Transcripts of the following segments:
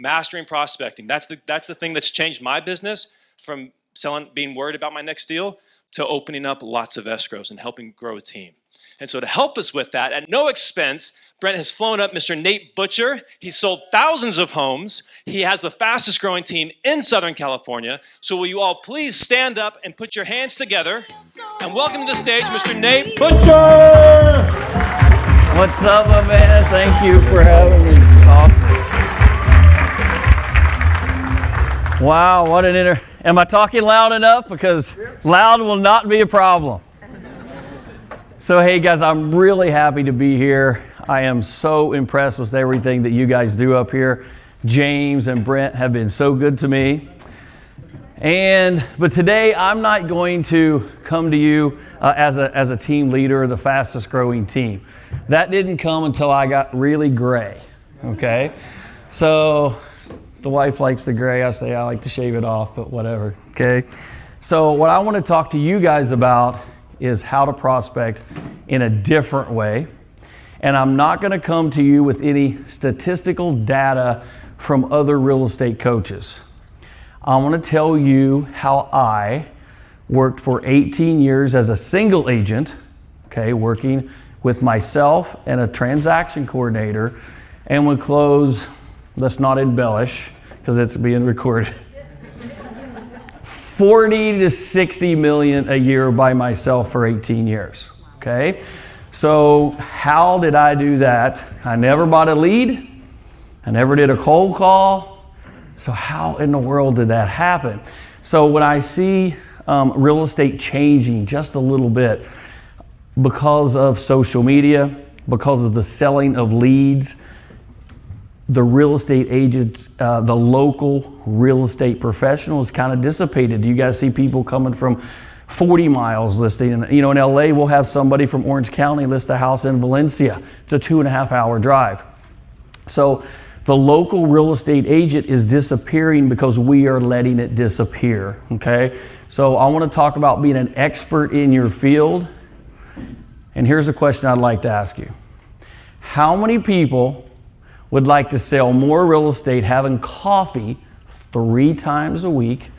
Mastering prospecting. That's the thing that's changed my business from being worried about my next deal to opening up lots of escrows and helping grow a team. And so to help us with that, at no expense, Brent has flown up Mr. Nate Butcher. He's sold thousands of homes. He has the fastest growing team in Southern California. So will you all please stand up and put your hands together and welcome to the stage Mr. Nate Butcher! What's up, my man? Thank you for having me. Awesome. Wow, what an Am I talking loud enough? Because loud will not be a problem. So hey guys, I'm really happy to be here. I am so impressed with everything that you guys do up here. James and Brent have been so good to me. But today I'm not going to come to you as a team leader of the fastest growing team. That didn't come until I got really gray, okay? So the wife likes the gray. I say I like to shave it off, but whatever, okay? So what I want to talk to you guys about is how to prospect in a different way. And I'm not going to come to you with any statistical data from other real estate coaches. I want to tell you how I worked for 18 years as a single agent, okay, working with myself and a transaction coordinator, and would close, let's not embellish because it's being recorded, 40 to 60 million a year by myself for 18 years, okay? So how did I do that? I never bought a lead. I never did a cold call. So how in the world did that happen? So when I see real estate changing just a little bit because of social media, because of the selling of leads, the real estate agent, the local real estate professional is kind of dissipated. You guys see people coming from 40 miles listing. And, you know, in LA, we'll have somebody from Orange County list a house in Valencia. It's a 2.5 hour drive. So the local real estate agent is disappearing because we are letting it disappear, okay? So I want to talk about being an expert in your field. And here's a question I'd like to ask you. How many people would like to sell more real estate having coffee 3 times a week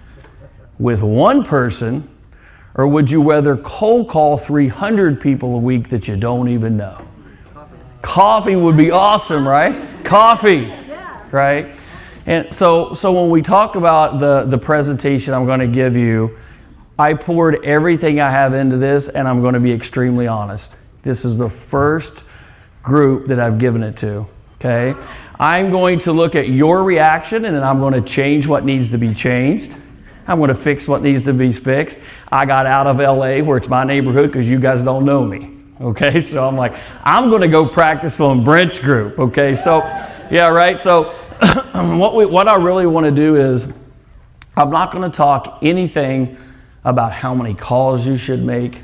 with one person, or would you rather cold call 300 people a week that you don't even know? Coffee would be awesome, right? Coffee, right? And so when we talk about the presentation I'm going to give you, I poured everything I have into this, and I'm going to be extremely honest. This is the first group that I've given it to, okay? I'm going to look at your reaction, and then I'm going to change what needs to be changed. I'm going to fix what needs to be fixed. I got out of LA, where it's my neighborhood, because you guys don't know me. Okay, so I'm like, I'm going to go practice on Brent's group. Okay, so yeah, right. So what I really want to do is, I'm not going to talk anything about how many calls you should make,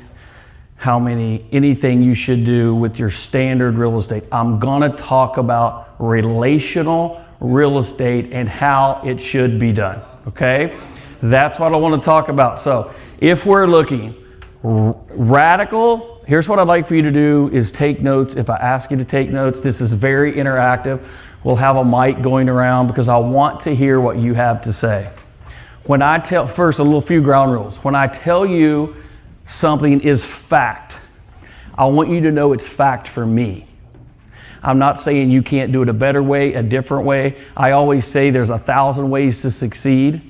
anything you should do with your standard real estate. I'm going to talk about relational real estate and how it should be done. Okay, that's what I want to talk about. So if we're looking radical, here's what I'd like for you to do is take notes. If I ask you to take notes, this is very interactive. We'll have a mic going around because I want to hear what you have to say. When I tell, first a few ground rules. When I tell you something is fact, I want you to know it's fact for me. I'm not saying you can't do it a better way, a different way. I always say there's 1,000 ways to succeed.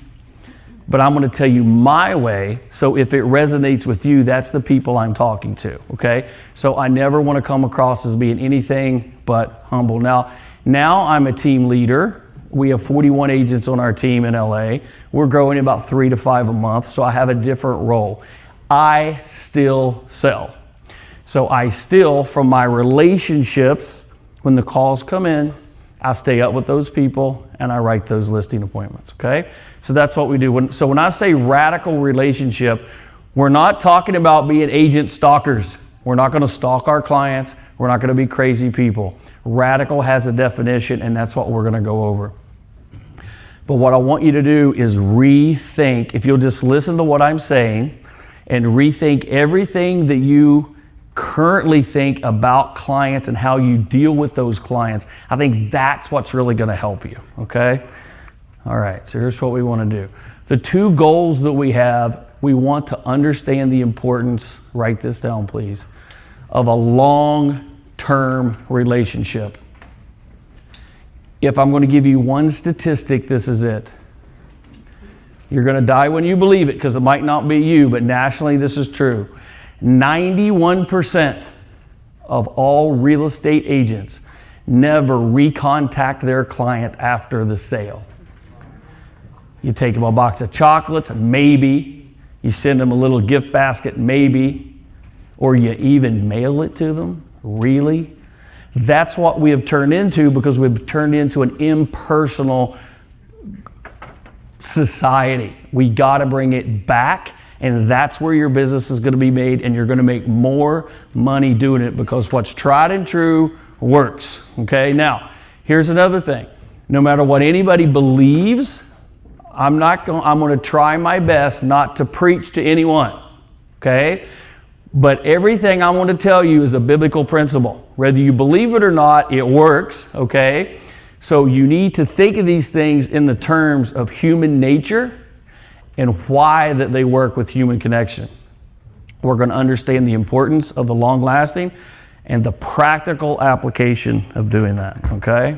But I'm going to tell you my way, so if it resonates with you, that's the people I'm talking to, okay? So I never want to come across as being anything but humble. Now I'm a team leader. We have 41 agents on our team in LA. We're growing about 3 to 5 a month, so I have a different role. I still sell. So I still, from my relationships, when the calls come in, I stay up with those people and I write those listing appointments, okay? So that's what we do. So when I say radical relationship, we're not talking about being agent stalkers. We're not going to stalk our clients. We're not going to be crazy people. Radical has a definition, and that's what we're going to go over. But what I want you to do is rethink, if you'll just listen to what I'm saying and rethink everything that you currently think about clients and how you deal with those clients, I think that's what's really going to help you, okay? All right, so here's what we want to do. The two goals that we have, we want to understand the importance, write this down please, of a long-term relationship. If I'm going to give you one statistic, this is it. You're going to die when you believe it because it might not be you, but nationally this is true. 91% of all real estate agents never recontact their client after the sale. You take them a box of chocolates, maybe. You send them a little gift basket, maybe. Or you even mail it to them, really? That's what we have turned into because we've turned into an impersonal society. We got to bring it back, and that's where your business is going to be made, and you're going to make more money doing it because what's tried and true works. Okay, now here's another thing. No matter what anybody believes, I'm going to try my best not to preach to anyone. Okay, but everything I want to tell you is a biblical principle. Whether you believe it or not, it works. Okay, so you need to think of these things in the terms of human nature and why that they work with human connection. We're going to understand the importance of the long-lasting and the practical application of doing that, okay?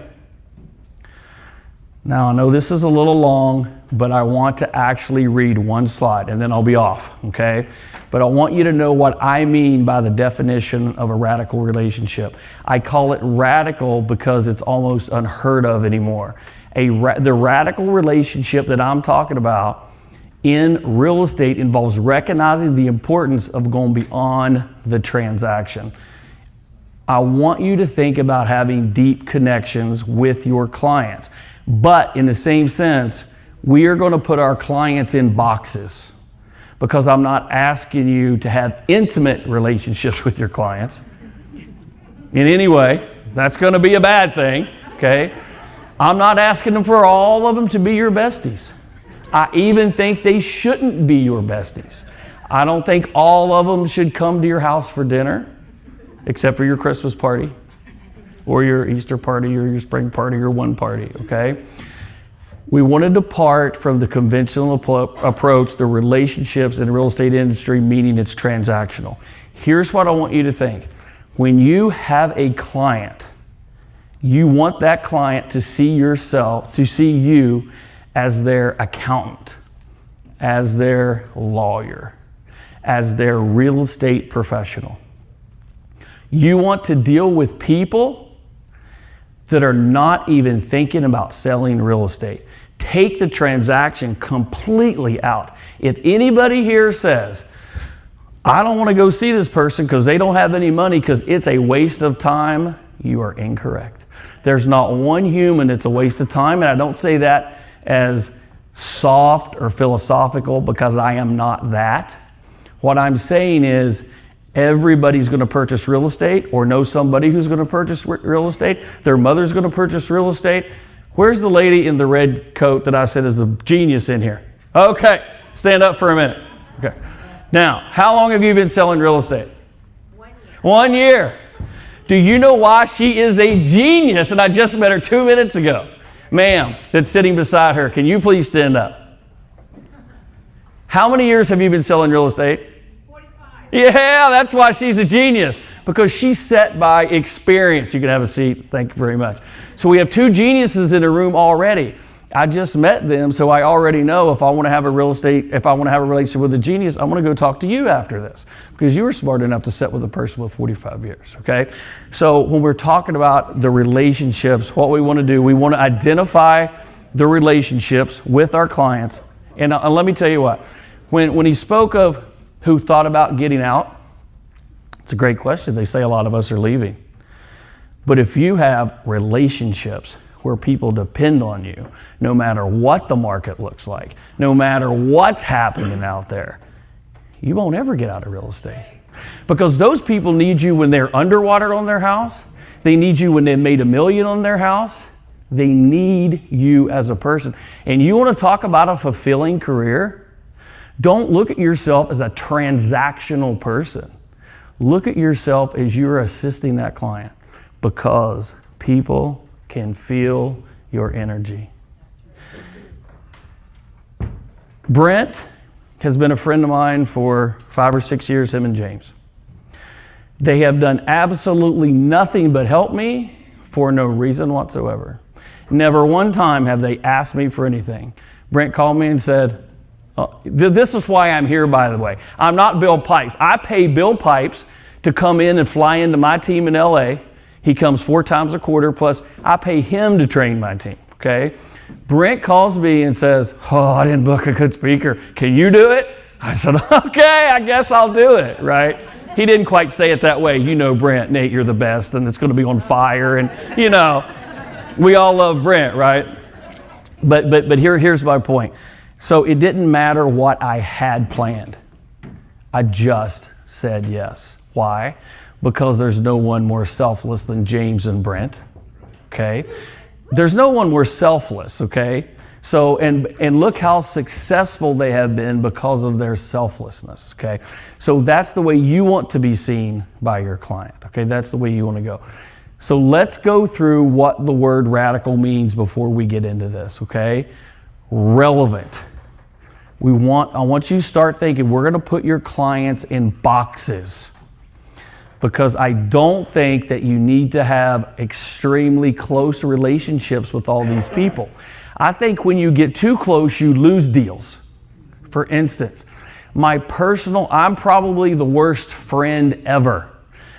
Now, I know this is a little long, but I want to actually read one slide, and then I'll be off, okay? But I want you to know what I mean by the definition of a radical relationship. I call it radical because it's almost unheard of anymore. The radical relationship that I'm talking about in real estate involves recognizing the importance of going beyond the transaction. I want you to think about having deep connections with your clients. But in the same sense, we are going to put our clients in boxes because I'm not asking you to have intimate relationships with your clients in any way. That's going to be a bad thing, okay? I'm not asking them for all of them to be your besties. I even think they shouldn't be your besties. I don't think all of them should come to your house for dinner, except for your Christmas party or your Easter party or your spring party or one party, okay? We want to depart from the conventional approach, the relationships in the real estate industry, meaning it's transactional. Here's what I want you to think. When you have a client, you want that client to see you as their accountant, as their lawyer, as their real estate professional. You want to deal with people that are not even thinking about selling real estate. Take the transaction completely out. If anybody here says, I don't want to go see this person because they don't have any money because it's a waste of time, you are incorrect. There's not one human that's a waste of time, and I don't say that as soft or philosophical because I am not that. What I'm saying is everybody's going to purchase real estate or know somebody who's going to purchase real estate. Their mother's going to purchase real estate. Where's the lady in the red coat that I said is the genius in here? Okay, stand up for a minute. Okay. Now, how long have you been selling real estate? 1 year. 1 year. Do you know why she is a genius? And I just met her 2 minutes ago. Ma'am, that's sitting beside her, can you please stand up? How many years have you been selling real estate? 45. Yeah, that's why she's a genius, because she's set by experience. You can have a seat. Thank you very much. So we have two geniuses in the room already. I just met them, so I already know if I want to have a relationship with a genius, I'm going to go talk to you after this, because you were smart enough to sit with a person with 45 years, okay? So when we're talking about the relationships, what we want to do, we want to identify the relationships with our clients. And let me tell you what, when he spoke of who thought about getting out, it's a great question. They say a lot of us are leaving. But if you have relationships where people depend on you, no matter what the market looks like, no matter what's happening out there, you won't ever get out of real estate. Because those people need you when they're underwater on their house. They need you when they've made $1 million on their house. They need you as a person. And you want to talk about a fulfilling career? Don't look at yourself as a transactional person. Look at yourself as you're assisting that client, because people can feel your energy. Brent has been a friend of mine for 5 or 6 years, him and James. They have done absolutely nothing but help me for no reason whatsoever. Never one time have they asked me for anything. Brent called me and said, this is why I'm here, by the way. I'm not Bill Pipes. I pay Bill Pipes to come in and fly into my team in LA. He comes 4 times a quarter, plus I pay him to train my team, okay? Brent calls me and says, I didn't book a good speaker. Can you do it? I said, okay, I guess I'll do it, right? He didn't quite say it that way. You know, Brent, Nate, you're the best, and it's going to be on fire, and we all love Brent, right? But here's my point. So it didn't matter what I had planned. I just said yes. Why? Because there's no one more selfless than James and Brent, okay? There's no one more selfless, okay? So, and look how successful they have been because of their selflessness, okay? So that's the way you want to be seen by your client, okay? That's the way you want to go. So let's go through what the word radical means before we get into this, okay? Relevant. I want you to start thinking, we're going to put your clients in boxes, because I don't think that you need to have extremely close relationships with all these people. I think when you get too close, you lose deals. For instance, I'm probably the worst friend ever.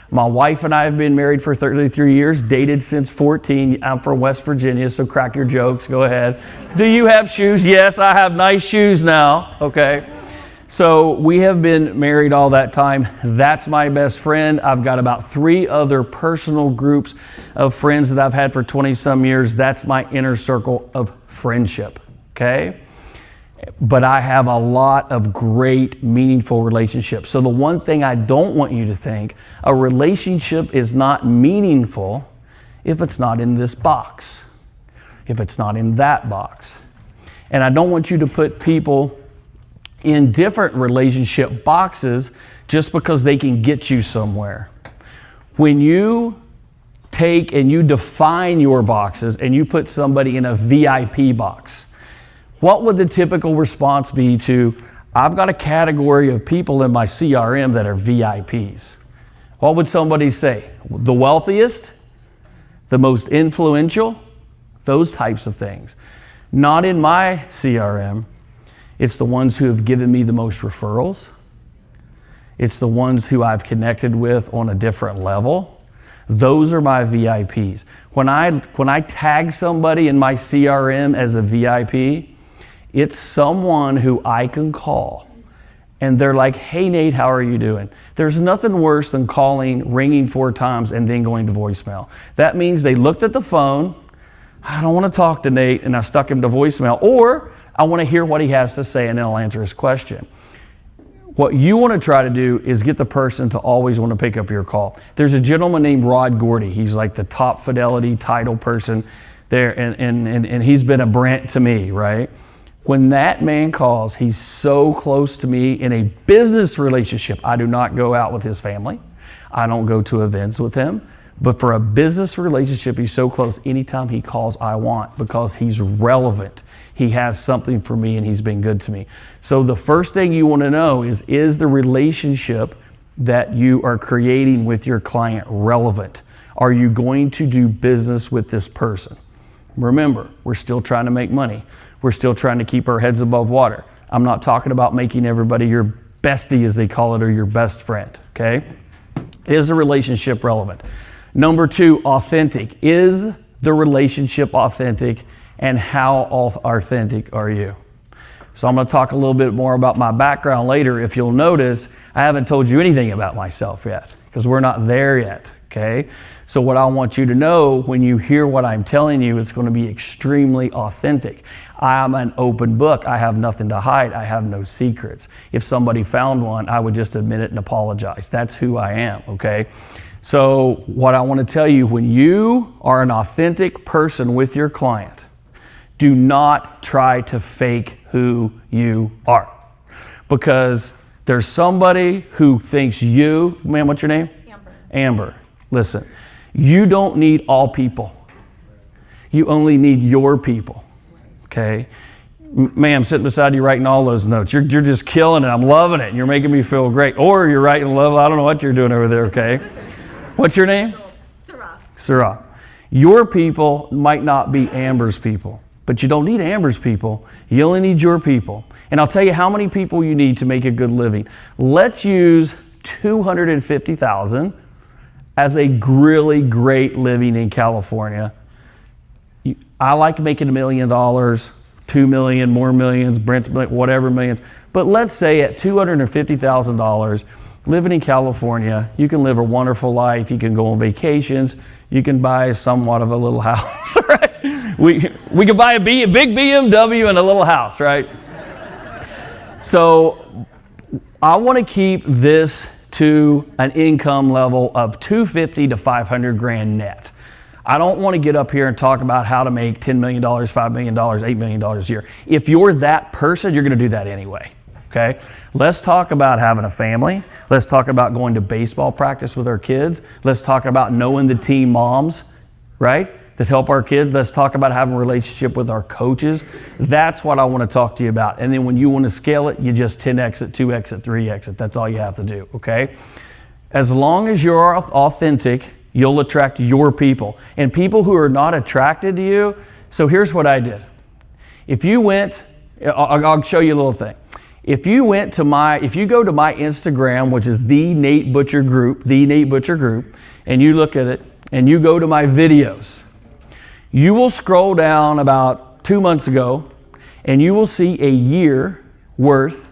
My wife and I have been married for 33 years, dated since 14. I'm from West Virginia, so crack your jokes, go ahead. Do you have shoes? Yes, I have nice shoes now, okay? So we have been married all that time. That's my best friend. I've got about 3 other personal groups of friends that I've had for 20 some years. That's my inner circle of friendship, okay? But I have a lot of great, meaningful relationships. So the one thing I don't want you to think, a relationship is not meaningful if it's not in this box, if it's not in that box. And I don't want you to put people in different relationship boxes just because they can get you somewhere. When you take and you define your boxes and you put somebody in a VIP box, what would the typical response be to, I've got a category of people in my CRM that are VIPs? What would somebody say? The wealthiest? The most influential? Those types of things. Not in my CRM. It's the ones who have given me the most referrals. It's the ones who I've connected with on a different level. Those are my VIPs. When I tag somebody in my CRM as a VIP, it's someone who I can call. And they're like, hey, Nate, how are you doing? There's nothing worse than calling, ringing 4 times, and then going to voicemail. That means they looked at the phone, I don't want to talk to Nate, and I stuck him to voicemail. Or I want to hear what he has to say, and then I'll answer his question. What you want to try to do is get the person to always want to pick up your call. There's a gentleman named Rod Gordy. He's like the top fidelity title person there, and he's been a Brent to me, right? When that man calls, he's so close to me in a business relationship. I do not go out with his family. I don't go to events with him. But for a business relationship, he's so close. Anytime he calls, I want, because he's relevant. He has something for me, and he's been good to me. So the first thing you want to know is the relationship that you are creating with your client relevant? Are you going to do business with this person? Remember, we're still trying to make money. We're still trying to keep our heads above water. I'm not talking about making everybody your bestie, as they call it, or your best friend, okay? Is the relationship relevant? Number 2, authentic. Is the relationship authentic, and how authentic are you? So I'm going to talk a little bit more about my background later. If you'll notice, I haven't told you anything about myself yet, because we're not there yet, okay? So what I want you to know, when you hear what I'm telling you, it's going to be extremely authentic. I am an open book. I have nothing to hide. I have no secrets. If somebody found one, I would just admit it and apologize. That's who I am, okay? So what I want to tell you, when you are an authentic person with your client, do not try to fake who you are. Because There's somebody who thinks you, man, what's your name? Amber. Amber. Listen, you don't need all people. You only need your people, okay? Ma'am, sitting beside you writing all those notes. You're just killing it. I'm loving it. You're making me feel great. Or you're writing love. I don't know what you're doing over there, okay? What's your name? Sarah. Sarah. Your people might not be Amber's people, but you don't need Amber's people. You only need your people. And I'll tell you how many people you need to make a good living. Let's use $250,000 as a really great living in California. I like making $1 million, $2 million, more millions, Brent's whatever millions. But let's say at $250,000, living in California, you can live a wonderful life. You can go on vacations. You can buy somewhat of a little house, right? We can buy a big BMW and a little house, right? So I want to keep this to an income level of $250 to $500,000 net. I don't want to get up here and talk about how to make $10 million, $5 million, $8 million a year. If you're that person, you're going to do that anyway, okay? Let's talk about having a family. Let's talk about going to baseball practice with our kids. Let's talk about knowing the team moms, right, that help our kids. Let's talk about having a relationship with our coaches. That's what I want to talk to you about. And then when you want to scale it, you just 10x it, 2x it, 3x it. That's all you have to do, okay? As long as you're authentic, you'll attract your people. And people who are not attracted to you, so here's what I did. If you went, I'll show you a little thing. If you go to my Instagram, which is The Nate Butcher Group, and you look at it, and you go to my videos, you will scroll down about 2 months ago, and you will see a year worth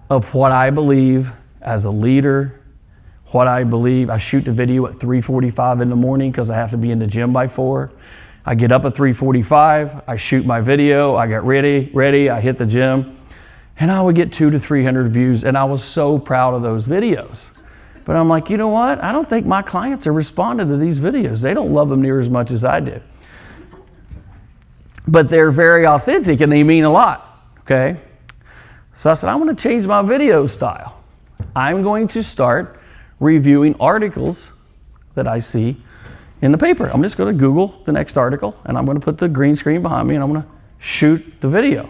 of what I believe as a leader, what I believe. I shoot the video at 3:45 in the morning because I have to be in the gym by 4. I get up at 3:45, I shoot my video, I get ready, I hit the gym, and I would get 200 to 300 views, and I was so proud of those videos. But I'm like, you know what? I don't think my clients are responding to these videos. They don't love them near as much as I do. But they're very authentic and they mean a lot, okay? So I said, I want to change my video style. I'm going to start reviewing articles that I see in the paper. I'm just going to Google the next article and I'm going to put the green screen behind me and I'm going to shoot the video.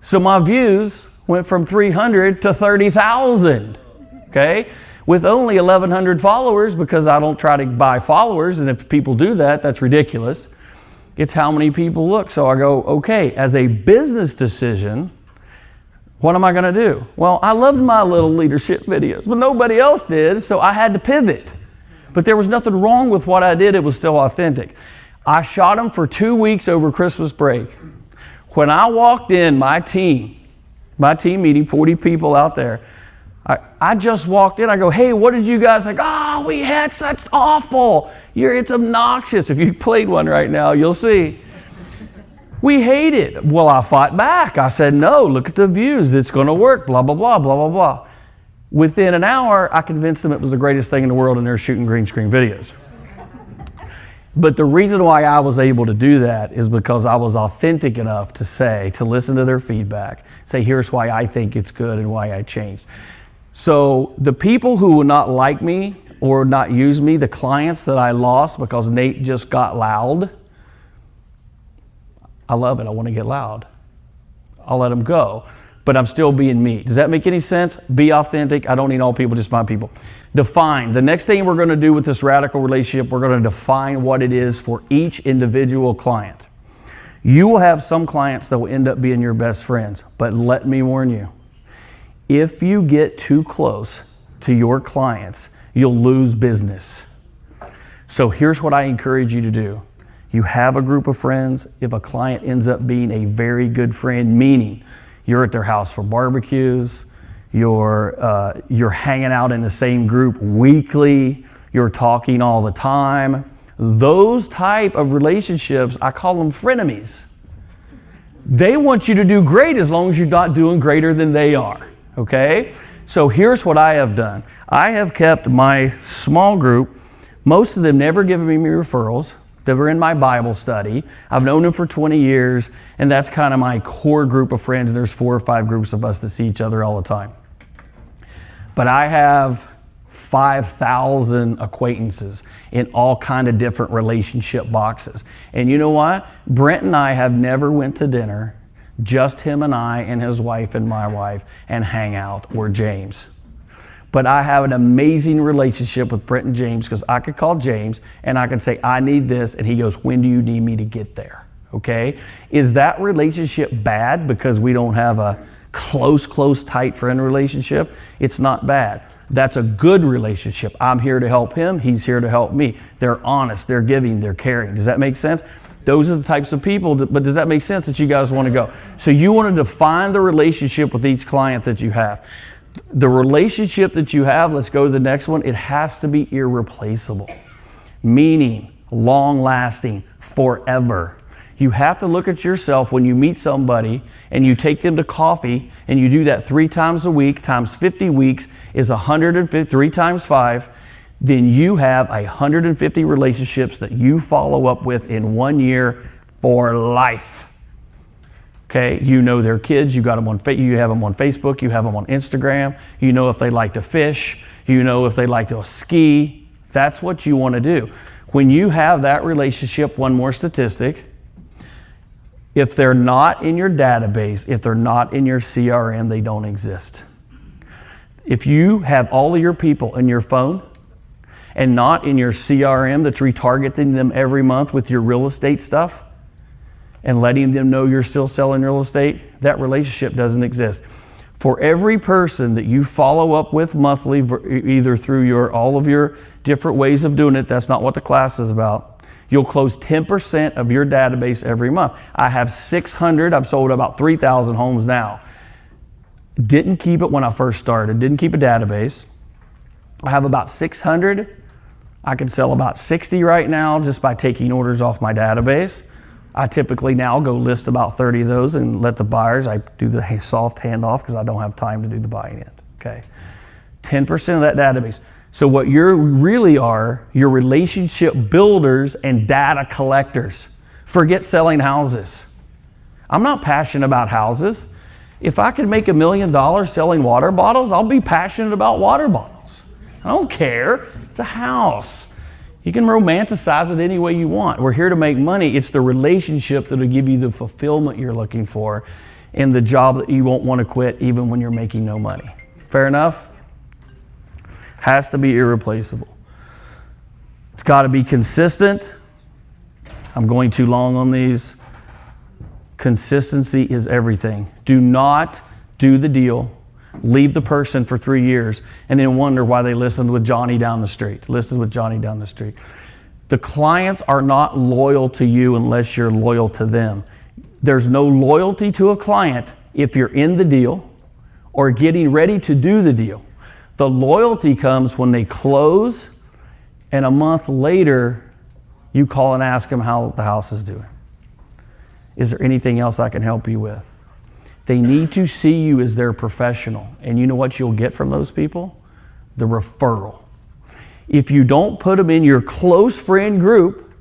So my views went from 300 to 30,000, okay? With only 1,100 followers, because I don't try to buy followers, and if people do that, that's ridiculous. It's how many people look. So I go, okay, as a business decision, what am I going to do? Well, I loved my little leadership videos, but nobody else did, so I had to pivot. But there was nothing wrong with what I did. It was still authentic. I shot them for 2 weeks over Christmas break. When I walked in, my team meeting, 40 people out there, I just walked in. I go, hey, what did you guys think? Oh, we had such awful. It's obnoxious. If you played one right now, you'll see. We hate it. Well, I fought back. I said, no, look at the views. It's going to work, blah, blah, blah, blah, blah, blah. Within an hour, I convinced them it was the greatest thing in the world, and they're shooting green screen videos. But the reason why I was able to do that is because I was authentic enough to listen to their feedback, say, here's why I think it's good and why I changed. So the people who would not like me or not use me, the clients that I lost because Nate just got loud, I love it. I want to get loud. I'll let them go. But I'm still being me. Does that make any sense? Be authentic. I don't need all people, just my people. Define. The next thing we're going to do with this radical relationship, we're going to define what it is for each individual client. You will have some clients that will end up being your best friends, but let me warn you, if you get too close to your clients, you'll lose business. So here's what I encourage you to do. You have a group of friends. If a client ends up being a very good friend, meaning you're at their house for barbecues, you're hanging out in the same group weekly, you're talking all the time, those type of relationships, I call them frenemies. They want you to do great as long as you're not doing greater than they are. Okay? So here's what I have done. I have kept my small group, most of them never given me referrals. They were in my Bible study. I've known them for 20 years, and that's kind of my core group of friends. There's 4 or 5 groups of us that see each other all the time. But I have 5,000 acquaintances in all kind of different relationship boxes. And you know what? Brent and I have never went to dinner, just him and I and his wife and my wife, and hang out, or James. But I have an amazing relationship with Brent and James, because I could call James and I could say, I need this, and he goes, when do you need me to get there? Okay? Is that relationship bad because we don't have a close, tight friend relationship? It's not bad. That's a good relationship. I'm here to help him. He's here to help me. They're honest. They're giving. They're caring. Does that make sense? Those are the types of people, but does that make sense that you guys want to go? So you want to define the relationship with each client that you have. The relationship that you have, let's go to the next one, it has to be irreplaceable, meaning long-lasting, forever. You have to look at yourself when you meet somebody and you take them to coffee, and you do that 3 times a week, times 50 weeks is 150, 3 times 5, then you have 150 relationships that you follow up with in 1 year for life. Okay, you know their kids, you have them on Facebook, you have them on Instagram, you know if they like to fish, you know if they like to ski. That's what you want to do. When you have that relationship, one more statistic, if they're not in your database, if they're not in your CRM, they don't exist. If you have all of your people in your phone and not in your CRM that's retargeting them every month with your real estate stuff and letting them know you're still selling real estate, that relationship doesn't exist. For every person that you follow up with monthly, either through all of your different ways of doing it, that's not what the class is about, you'll close 10% of your database every month. I have 600, I've sold about 3,000 homes now. Didn't keep it when I first started, didn't keep a database. I have about 600. I can sell about 60 right now just by taking orders off my database. I typically now go list about 30 of those and let the buyers, I do the soft handoff because I don't have time to do the buying end, okay? 10% of that database. So what you really are, you're relationship builders and data collectors. Forget selling houses. I'm not passionate about houses. If I could make $1 million selling water bottles, I'll be passionate about water bottles. I don't care. It's a house. You can romanticize it any way you want. We're here to make money. It's the relationship that'll give you the fulfillment you're looking for and the job that you won't want to quit even when you're making no money. Fair enough? Has to be irreplaceable. It's got to be consistent. I'm going too long on these. Consistency is everything. Do not do the deal, leave the person for 3 years, and then wonder why they listened with Johnny down the street. The clients are not loyal to you unless you're loyal to them. There's no loyalty to a client if you're in the deal or getting ready to do the deal. The loyalty comes when they close, and a month later, you call and ask them how the house is doing. Is there anything else I can help you with? They need to see you as their professional. And you know what you'll get from those people? The referral. If you don't put them in your close friend group,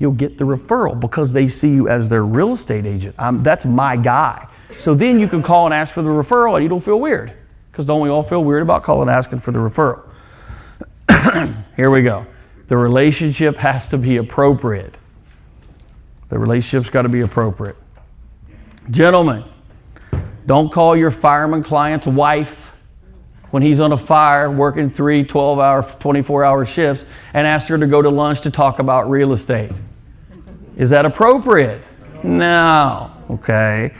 you'll get the referral because they see you as their real estate agent. That's my guy. So then you can call and ask for the referral and you don't feel weird. Because don't we all feel weird about calling and asking for the referral? Here we go. The relationship has to be appropriate. The relationship's got to be appropriate. Gentlemen, don't call your fireman client's wife when he's on a fire working 3 12-hour, 24-hour shifts and ask her to go to lunch to talk about real estate. Is that appropriate? No. Okay.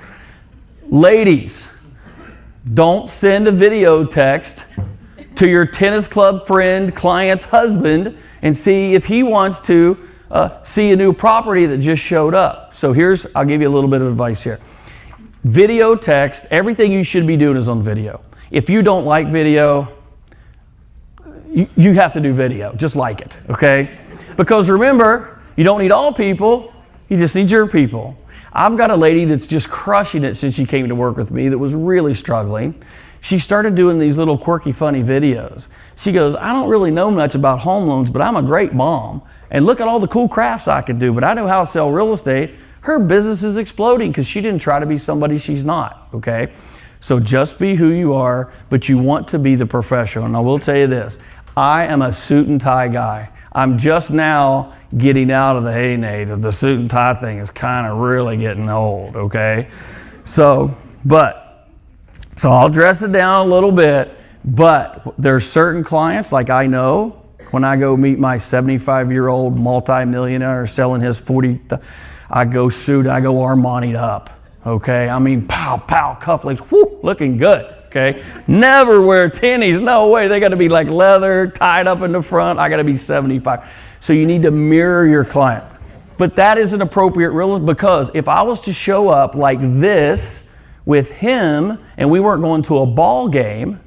Ladies, don't send a video text to your tennis club friend, client's husband, and see if he wants to see a new property that just showed up. So I'll give you a little bit of advice here. Video text, everything you should be doing is on video. If you don't like video, you have to do video. Just like it, okay? Because remember, you don't need all people, you just need your people. I've got a lady that's just crushing it since she came to work with me that was really struggling. She started doing these little quirky, funny videos. She goes, I don't really know much about home loans, but I'm a great mom. And look at all the cool crafts I could do, but I know how to sell real estate. Her business is exploding because she didn't try to be somebody she's not, okay? So just be who you are, but you want to be the professional. And I will tell you this, I am a suit and tie guy. I'm just now getting out of the, hey Nate, the suit and tie thing is kind of really getting old, okay? So I'll dress it down a little bit, but there's certain clients, like I know, when I go meet my 75-year-old multi-millionaire selling his 40, I go suit, I go Armani'd up, okay? I mean, pow, pow, cufflinks, whoo, looking good, okay? Never wear tennies, no way. They got to be like leather, tied up in the front. I got to be 75. So you need to mirror your client. But that is an appropriate real, because if I was to show up like this with him and we weren't going to a ball game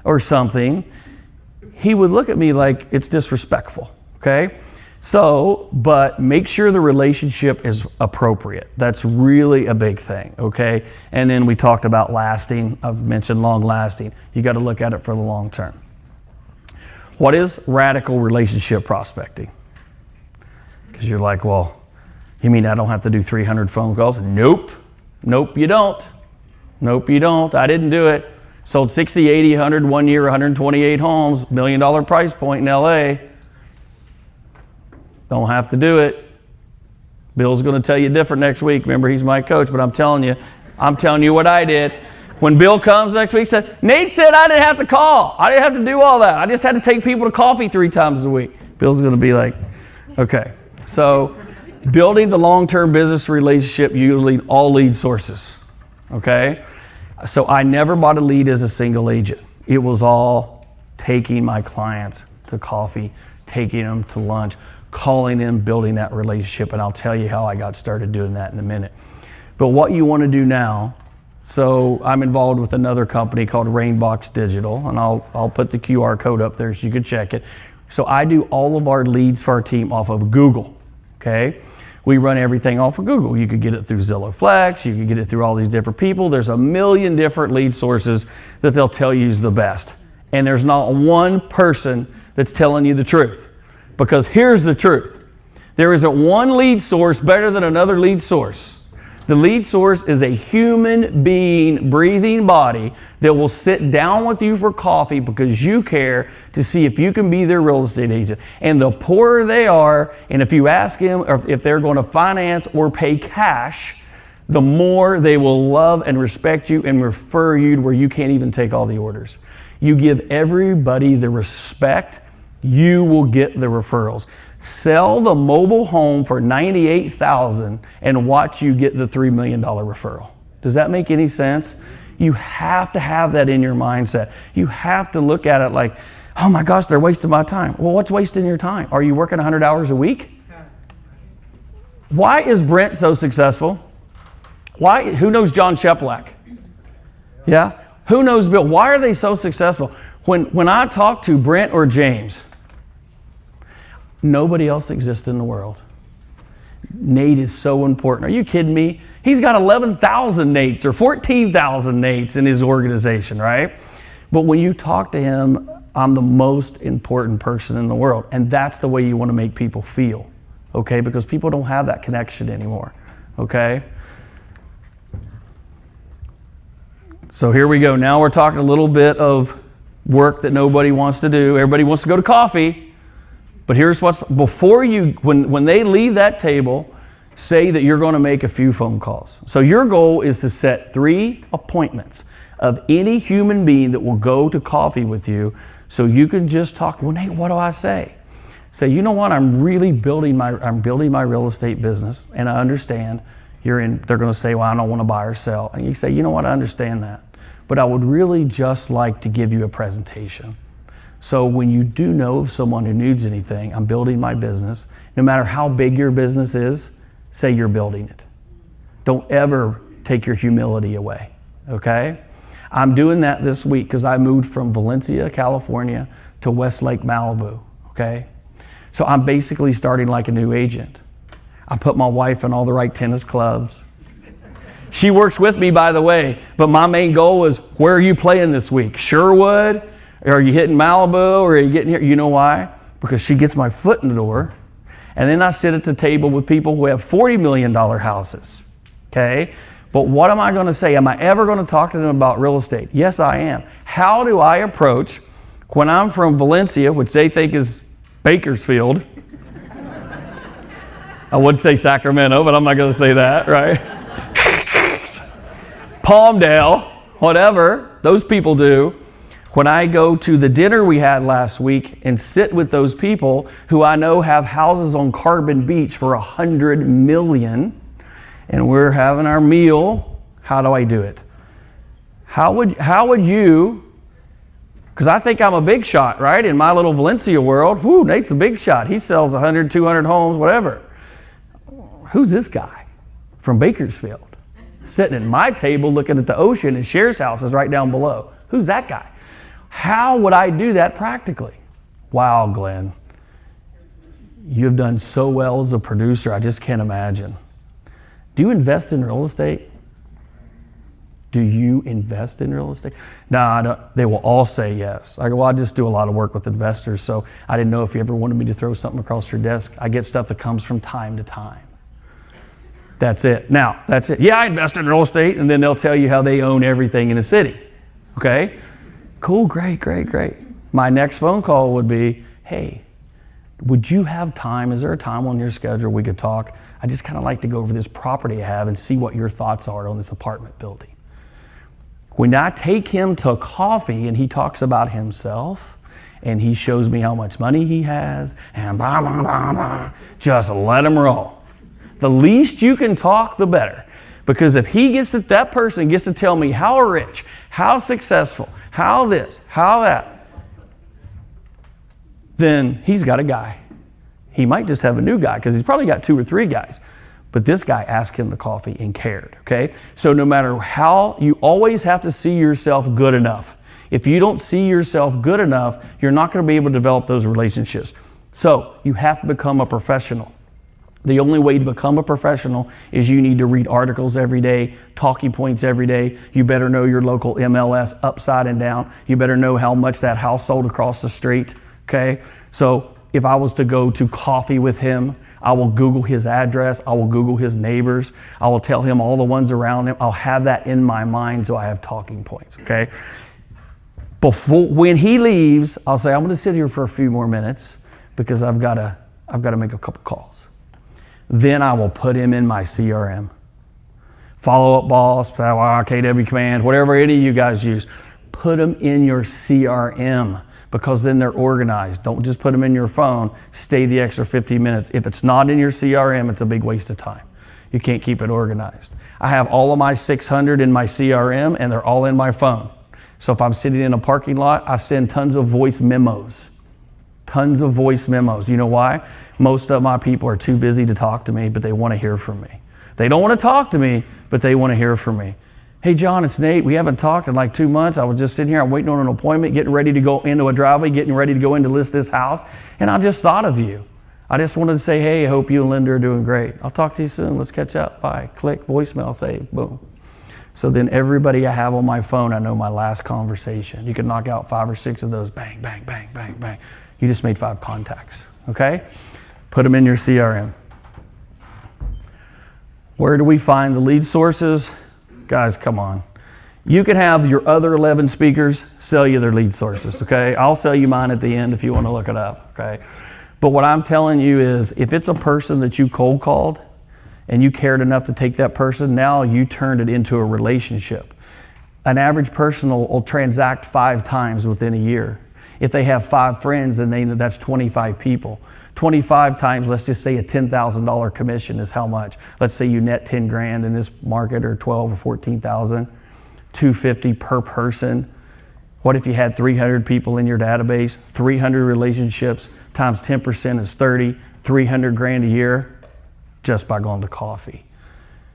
or something, he would look at me like it's disrespectful, okay? So, but make sure the relationship is appropriate. That's really a big thing, okay? And then we talked about lasting. I've mentioned long lasting. You got to look at it for the long term. What is radical relationship prospecting? Because you're like, well, you mean I don't have to do 300 phone calls? Nope. Nope, you don't. Nope, you don't. I didn't do it. Sold 60, 80, 100, 1 year, 128 homes, $1 million price point in LA. Don't have to do it. Bill's going to tell you different next week. Remember, he's my coach, but I'm telling you what I did. When Bill comes next week, said, Nate said I didn't have to call. I didn't have to do all that. I just had to take people to coffee 3 times a week. Bill's going to be like, okay. So building the long-term business relationship, you lead all lead sources, okay? So I never bought a lead as a single agent. It was all taking my clients to coffee, taking them to lunch, calling in, building that relationship, and I'll tell you how I got started doing that in a minute. But what you want to do now, so I'm involved with another company called Rainbox Digital, and I'll put the QR code up there so you can check it. So I do all of our leads for our team off of Google, okay? We run everything off of Google. You could get it through Zillow Flex, you could get it through all these different people. There's a million different lead sources that they'll tell you is the best. And there's not one person that's telling you the truth. Because here's the truth. There isn't one lead source better than another lead source. The lead source is a human being, breathing body that will sit down with you for coffee because you care to see if you can be their real estate agent. And the poorer they are, and if you ask them if they're going to finance or pay cash, the more they will love and respect you and refer you to where you can't even take all the orders. You give everybody the respect, you will get the referrals. Sell the mobile home for $98,000 and watch you get the $3 million referral. Does that make any sense? You have to have that in your mindset. You have to look at it like, oh my gosh, they're wasting my time. Well, what's wasting your time? Are you working 100 hours a week? Why is Brent so successful? Why? Who knows John Cheplack? Yeah? Who knows Bill? Why are they so successful? When I talk to Brent or James, nobody else exists in the world. Nate is so important. Are you kidding me? He's got 11,000 Nates or 14,000 Nates in his organization, right? But when you talk to him, I'm the most important person in the world. And that's the way you want to make people feel, okay? Because people don't have that connection anymore, okay? So here we go. Now we're talking a little bit of work that nobody wants to do. Everybody wants to go to coffee. But here's what's, before you, when they leave that table, say that you're going to make a few phone calls. So your goal is to set 3 appointments of any human being that will go to coffee with you so you can just talk, well, Nate, what do I say? Say, you know what, I'm building my real estate business, and I understand they're going to say, well, I don't want to buy or sell. And you say, you know what, I understand that. But I would really just like to give you a presentation. So when you do know of someone who needs anything, I'm building my business. No matter how big your business is, say you're building it. Don't ever take your humility away, okay? I'm doing that this week because I moved from Valencia, California to Westlake, Malibu, okay? So I'm basically starting like a new agent. I put my wife in all the right tennis clubs. She works with me, by the way, but my main goal is, where are you playing this week? Sherwood? Are you hitting Malibu, or are you getting here? You know why? Because she gets my foot in the door. And then I sit at the table with people who have $40 million houses. Okay? But what am I going to say? Am I ever going to talk to them about real estate? Yes, I am. How do I approach when I'm from Valencia, which they think is Bakersfield? I would say Sacramento, but I'm not going to say that, right? Palmdale, whatever those people do. When I go to the dinner we had last week and sit with those people who I know have houses on Carbon Beach for $100 million, and we're having our meal, how do I do it? How would you, because I think I'm a big shot, right? In my little Valencia world, whoo, Nate's a big shot. He sells 100, 200 homes, whatever. Who's this guy from Bakersfield? Sitting at my table looking at the ocean and shares houses right down below. Who's that guy? How would I do that practically? Wow, Glenn. You've done so well as a producer, I just can't imagine. Do you invest in real estate? Do you invest in real estate? No, I don't. They will all say yes. I go, well, I just do a lot of work with investors, so I didn't know if you ever wanted me to throw something across your desk. I get stuff that comes from time to time. That's it. Now, that's it. Yeah, I invest in real estate, and then they'll tell you how they own everything in the city. Okay? Cool, great. My next phone call would be, hey, would you have time? Is there a time on your schedule we could talk? I just kind of like to go over this property I have and see what your thoughts are on this apartment building. When I take him to coffee and he talks about himself and he shows me how much money he has and blah, blah, blah, blah, just let him roll. The least you can talk, the better. Because if that person gets to tell me how rich, how successful, how this, how that, then he's got a guy. He might just have a new guy because he's probably got 2 or 3 guys. But this guy asked him to coffee and cared, okay? So no matter how, you always have to see yourself good enough. If you don't see yourself good enough, you're not going to be able to develop those relationships. So you have to become a professional. The only way to become a professional is you need to read articles every day, talking points every day. You better know your local MLS upside and down. You better know how much that house sold across the street, okay? So if I was to go to coffee with him, I will Google his address. I will Google his neighbors. I will tell him all the ones around him. I'll have that in my mind so I have talking points, okay? When he leaves, I'll say, I'm going to sit here for a few more minutes because I've got to make a couple calls. Then I will put him in my CRM. Follow-up boss, KW command, whatever any of you guys use. Put them in your CRM because then they're organized. Don't just put them in your phone. Stay the extra 15 minutes. If it's not in your CRM, it's a big waste of time. You can't keep it organized. I have all of my 600 in my CRM and they're all in my phone. So if I'm sitting in a parking lot, I send tons of voice memos. Tons of voice memos. You know why? Most of my people are too busy to talk to me, but they want to hear from me. They don't want to talk to me, but they want to hear from me. Hey, John, it's Nate. We haven't talked in like 2 months. I was just sitting here. I'm waiting on an appointment, getting ready to go into a driveway, getting ready to go in to list this house. And I just thought of you. I just wanted to say, hey, I hope you and Linda are doing great. I'll talk to you soon. Let's catch up. Bye. Click, voicemail, say, boom. So then everybody I have on my phone, I know my last conversation. You can knock out 5 or 6 of those. Bang, bang, bang, bang, bang. You just made 5 contacts, okay? Put them in your CRM. Where do we find the lead sources? Guys, come on. You can have your other 11 speakers sell you their lead sources, okay? I'll sell you mine at the end if you want to look it up, okay? But what I'm telling you is if it's a person that you cold called and you cared enough to take that person, now you turned it into a relationship. An average person will transact 5 times within a year. If they have 5 friends, then that's 25 people. 25 times, let's just say a $10,000 commission is how much? Let's say you net 10 grand in this market or 12 or 14,000, $250 per person. What if you had 300 people in your database, 300 relationships times 10% is 30, 300 grand a year just by going to coffee.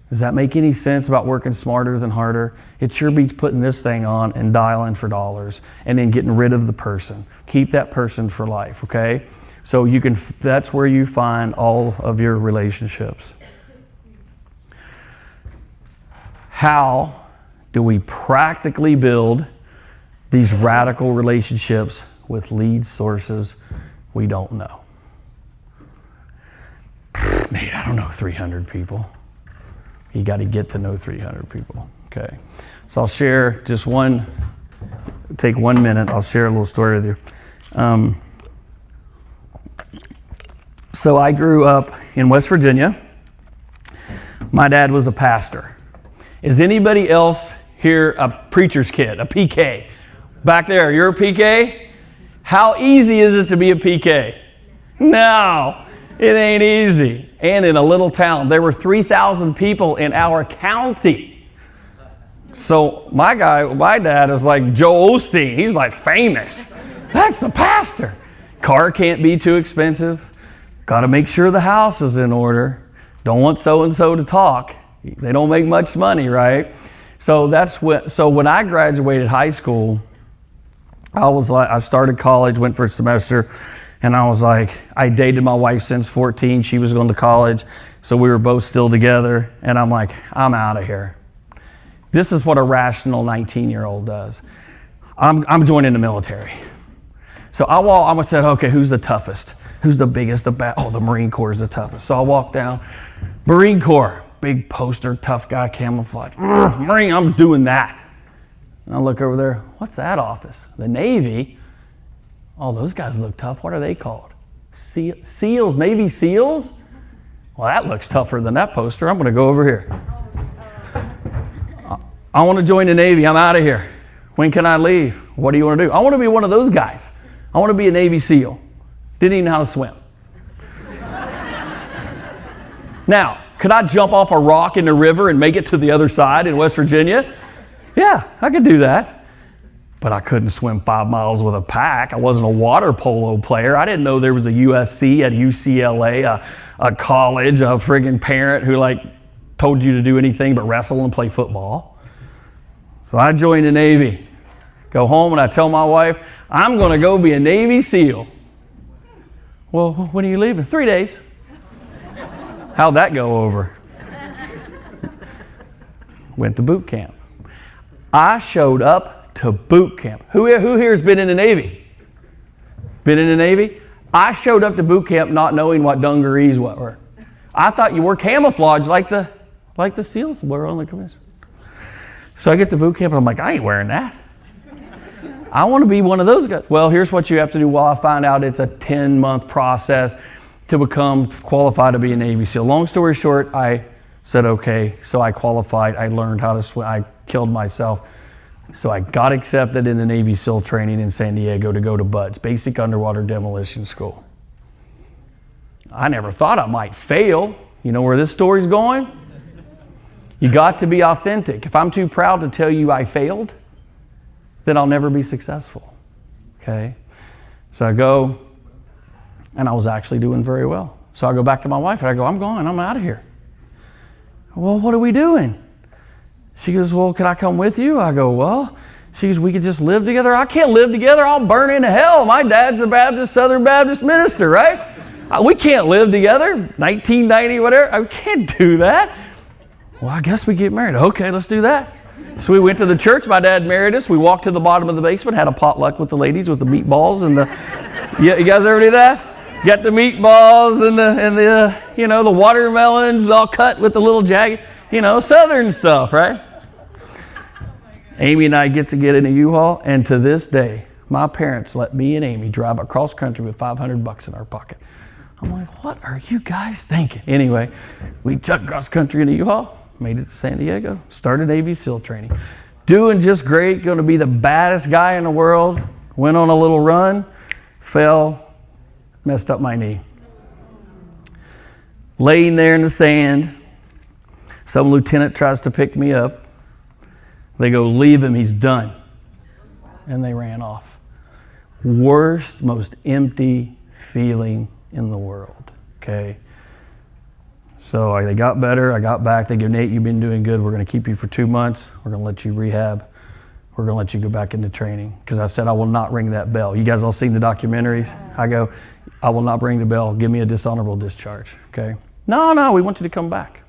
Does that make any sense about working smarter than harder? It sure beats putting this thing on and dialing for dollars and then getting rid of the person. Keep that person for life, okay? So that's where you find all of your relationships. How do we practically build these radical relationships with lead sources we don't know? Nate, I don't know 300 people. You got to get to know 300 people. Okay. So I'll share take 1 minute. I'll share a little story with you. So I grew up in West Virginia. My dad was a pastor. Is anybody else here a preacher's kid, a PK? Back there, you're a PK? How easy is it to be a PK? No, it ain't easy. And in a little town, there were 3,000 people in our county. So my dad is like Joe Osteen. He's like famous. That's the pastor. Car can't be too expensive. Got to make sure the house is in order. Don't want so-and-so to talk. They don't make much money, right? So when I graduated high school, I started college, went for a semester, and I was like, I dated my wife since 14. She was going to college, so we were both still together. And I'm like, I'm out of here. This is what a rational 19-year-old does. I'm joining the military. So I said, okay, who's the toughest? Who's the biggest? The Marine Corps is the toughest. So I walk down, Marine Corps, big poster, tough guy, camouflage. Marine, I'm doing that. And I look over there, what's that office? The Navy? Oh, those guys look tough. What are they called? SEALs, Navy SEALs? Well, that looks tougher than that poster. I'm going to go over here. I want to join the Navy. I'm out of here. When can I leave? What do you want to do? I want to be one of those guys. I want to be a Navy SEAL. Didn't even know how to swim. Now, could I jump off a rock in the river and make it to the other side in West Virginia? Yeah, I could do that. But I couldn't swim 5 miles with a pack. I wasn't a water polo player. I didn't know there was a USC at UCLA, a college, a friggin' parent who told you to do anything but wrestle and play football. So I joined the Navy. Go home and I tell my wife, I'm going to go be a Navy SEAL. Well, when are you leaving? 3 days. How'd that go over? Went to boot camp. I showed up to boot camp. Who here has been in the Navy? Been in the Navy? I showed up to boot camp not knowing what dungarees were. I thought you wore camouflage like the SEALs were on the commission. So I get to boot camp and I'm like, I ain't wearing that. I want to be one of those guys. Well, here's what you have to do. Well, I find out it's a 10-month process to become qualified to be a Navy SEAL. Long story short, I said, okay. So I qualified. I learned how to swim. I killed myself. So I got accepted in the Navy SEAL training in San Diego to go to BUD/S, Basic Underwater Demolition School. I never thought I might fail. You know where this story's going? You got to be authentic. If I'm too proud to tell you I failed, then I'll never be successful. Okay? So I go, and I was actually doing very well. So I go back to my wife and I go, I'm going, I'm out of here. Well, what are we doing? She goes, well, can I come with you? I go, well, she goes, we could just live together. I can't live together. I'll burn into hell. My dad's a Southern Baptist minister, right? We can't live together. 1990, whatever. I can't do that. Well, I guess we get married. Okay, let's do that. So we went to the church. My dad married us. We walked to the bottom of the basement, had a potluck with the ladies with the meatballs and you guys ever do that? Got the meatballs and the watermelons all cut with the little jagged, Southern stuff, right? Amy and I get in a U-Haul, and to this day, my parents let me and Amy drive across country with $500 in our pocket. I'm like, what are you guys thinking? Anyway, we took cross country in a U-Haul, made it to San Diego, started Navy SEAL training. Doing just great, going to be the baddest guy in the world. Went on a little run, fell, messed up my knee. Laying there in the sand, some lieutenant tries to pick me up. They go, leave him, he's done. And they ran off. Worst, most empty feeling in the world, okay? So they got better, I got back. They go, Nate, you've been doing good. We're going to keep you for 2 months. We're going to let you rehab. We're going to let you go back into training. Because I said, I will not ring that bell. You guys all seen the documentaries? I go, I will not ring the bell. Give me a dishonorable discharge, okay? No, we want you to come back.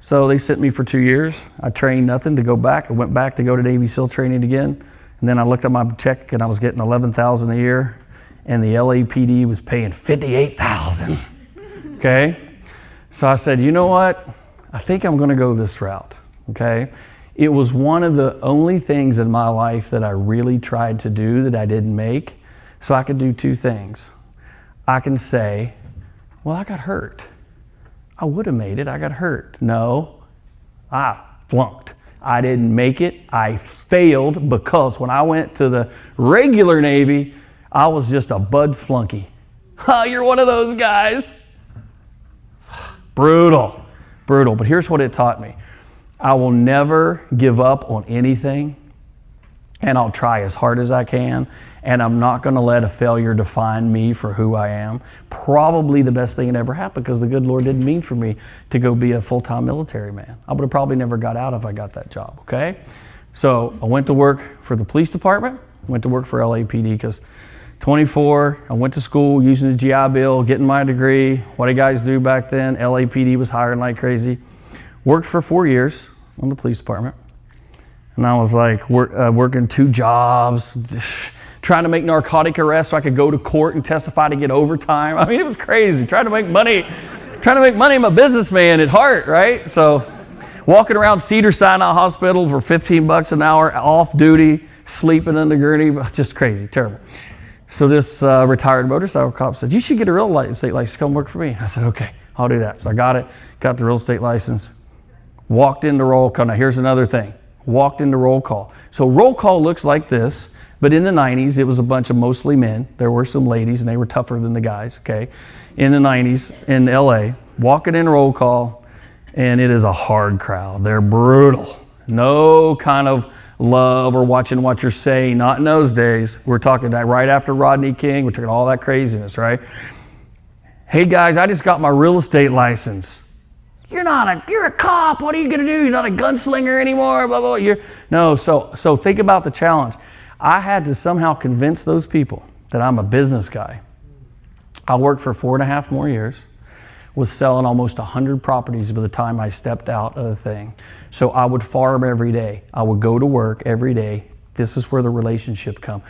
So they sent me for 2 years. I trained nothing to go back. I went back to go to Navy SEAL training again. And then I looked at my check and I was getting $11,000 a year. And the LAPD was paying $58,000, okay? So I said, you know what? I think I'm going to go this route, okay? It was one of the only things in my life that I really tried to do that I didn't make. So I could do two things. I can say, well, I got hurt. I would have made it. I got hurt. No, I flunked. I didn't make it. I failed because when I went to the regular Navy, I was just a buds flunky. Oh, you're one of those guys. Brutal. But here's what it taught me. I will never give up on anything, and I'll try as hard as I can, and I'm not going to let a failure define me for who I am. Probably the best thing that ever happened, because the good Lord didn't mean for me to go be a full-time military man. I would have probably never got out if I got that job, okay? So I went to work for the police department, went to work for LAPD, because 24, I went to school using the GI Bill, getting my degree. What did guys do back then? LAPD was hiring like crazy. Worked for 4 years on the police department. And I was like working 2 jobs, trying to make narcotic arrests so I could go to court and testify to get overtime. I mean, it was crazy. Trying to make money. I'm a businessman at heart, right? So walking around Cedars-Sinai Hospital for $15 an hour, off duty, sleeping in the gurney, just crazy, terrible. So this retired motorcycle cop said, you should get a real estate license, come work for me. I said, okay, I'll do that. So I got it, got the real estate license, walked into roll call. Now here's another thing. Walked into roll call. So roll call looks like this, but in the 90s, it was a bunch of mostly men. There were some ladies, and they were tougher than the guys, okay? In the 90s, in LA, walking in roll call, and it is a hard crowd. They're brutal. No kind of love or watching what you're saying, not in those days. We're talking that right after Rodney King, we're talking all that craziness, right? Hey guys, I just got my real estate license. You're a cop. What are you going to do? You're not a gunslinger anymore. Blah, blah, blah. So think about the challenge. I had to somehow convince those people that I'm a business guy. I worked for 4.5 more years, was selling almost 100 properties by the time I stepped out of the thing. So I would farm every day. I would go to work every day. This is where the relationship come.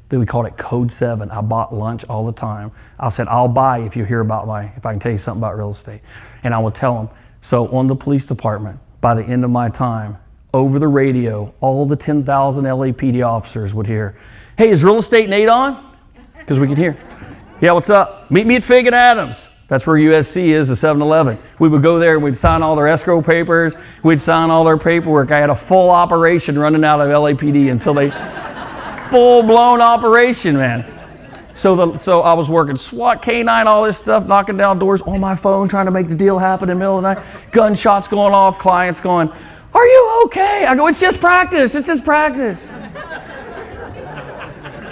We called it Code 7. I bought lunch all the time. I said, I'll buy if you hear about if I can tell you something about real estate. And I would tell them. So on the police department, by the end of my time, over the radio, all the 10,000 LAPD officers would hear, hey, is Real Estate Nate on? Because we can hear. Yeah, what's up? Meet me at Fig and Adams. That's where USC is, the 7-Eleven. We would go there and we'd sign all their escrow papers. We'd sign all their paperwork. I had a full operation running out of LAPD until they, full-blown operation, man. So I was working SWAT, K-9, all this stuff, knocking down doors on my phone, trying to make the deal happen in the middle of the night. Gunshots going off, clients going, are you okay? I go, it's just practice.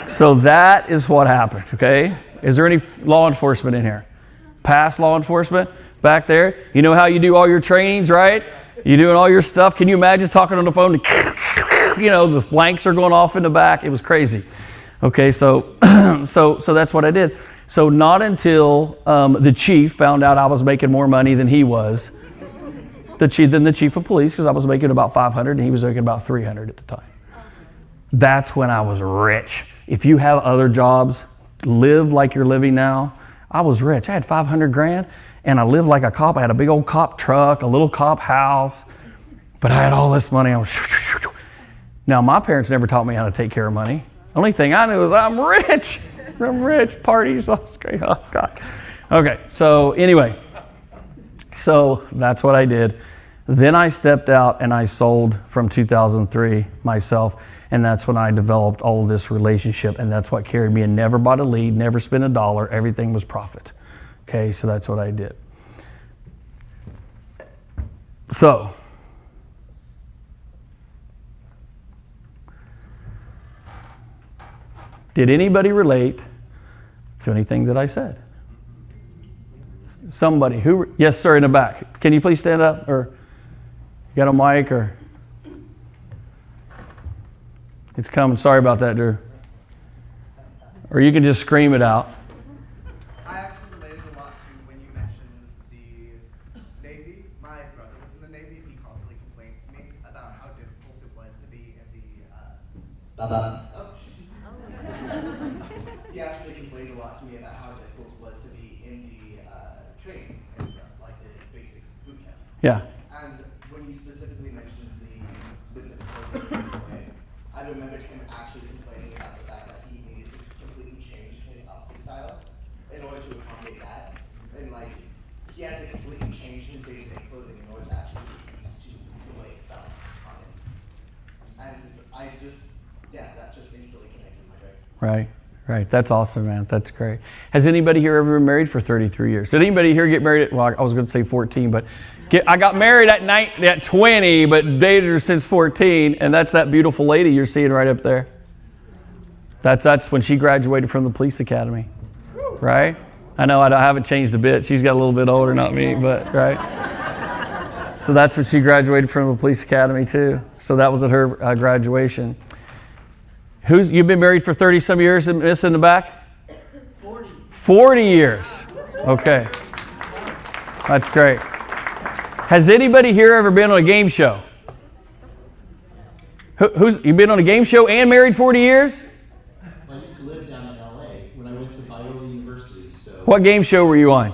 So that is what happened, okay? Is there any law enforcement in here? Past law enforcement back there? You know how you do all your trainings, right? You're doing all your stuff. Can you imagine talking on the phone? The blanks are going off in the back. It was crazy. Okay, so that's what I did. So not until the chief found out I was making more money than he was, the chief of police, because I was making about $500 and he was making about $300 at the time. That's when I was rich. If you have other jobs, live like you're living now. I was rich. I had $500,000 and I lived like a cop. I had a big old cop truck, a little cop house, but I had all this money. Now my parents never taught me how to take care of money. Only thing I knew was I'm rich. Parties, oh, it's great. Oh, God. Okay, so anyway, so that's what I did. Then I stepped out and I sold from 2003 myself, and that's when I developed all of this relationship, and that's what carried me, and never bought a lead, never spent a dollar, everything was profit. Okay, so that's what I did. So, did anybody relate to anything that I said? Somebody who, yes sir, in the back. Can you please stand up, or you got a mic, or? It's coming, sorry about that, Drew. Or you can just scream it out. I actually related a lot to when you mentioned the Navy. My brother was in the Navy, and he constantly complains to me about how difficult it was to be in the, he actually complained a lot to me about how difficult it was to be in the training and stuff, like the basic boot camp. Yeah. And remember him actually complaining about the fact that he needed to completely change his outfit style in order to accommodate that. And like, he has to completely change his day-to-day clothing in order to actually get used to the way it felt on him. And that just instantly connects with my brain. Right. That's awesome, man. That's great. Has anybody here ever been married for 33 years? Did anybody here get married well, I was going to say 14, but I got married at 20, but dated her since 14, and that's that beautiful lady you're seeing right up there. That's when she graduated from the police academy, right? I know I haven't changed a bit. She's got a little bit older, not me, but right. So that's when she graduated from the police academy too. So that was at her graduation. You've been married for 30 some years, Miss in the back? 40 years. Okay. That's great. Has anybody here ever been on a game show? You've been on a game show and married 40 years? I used to live down in LA when I went to Biola University. So What game show were you on?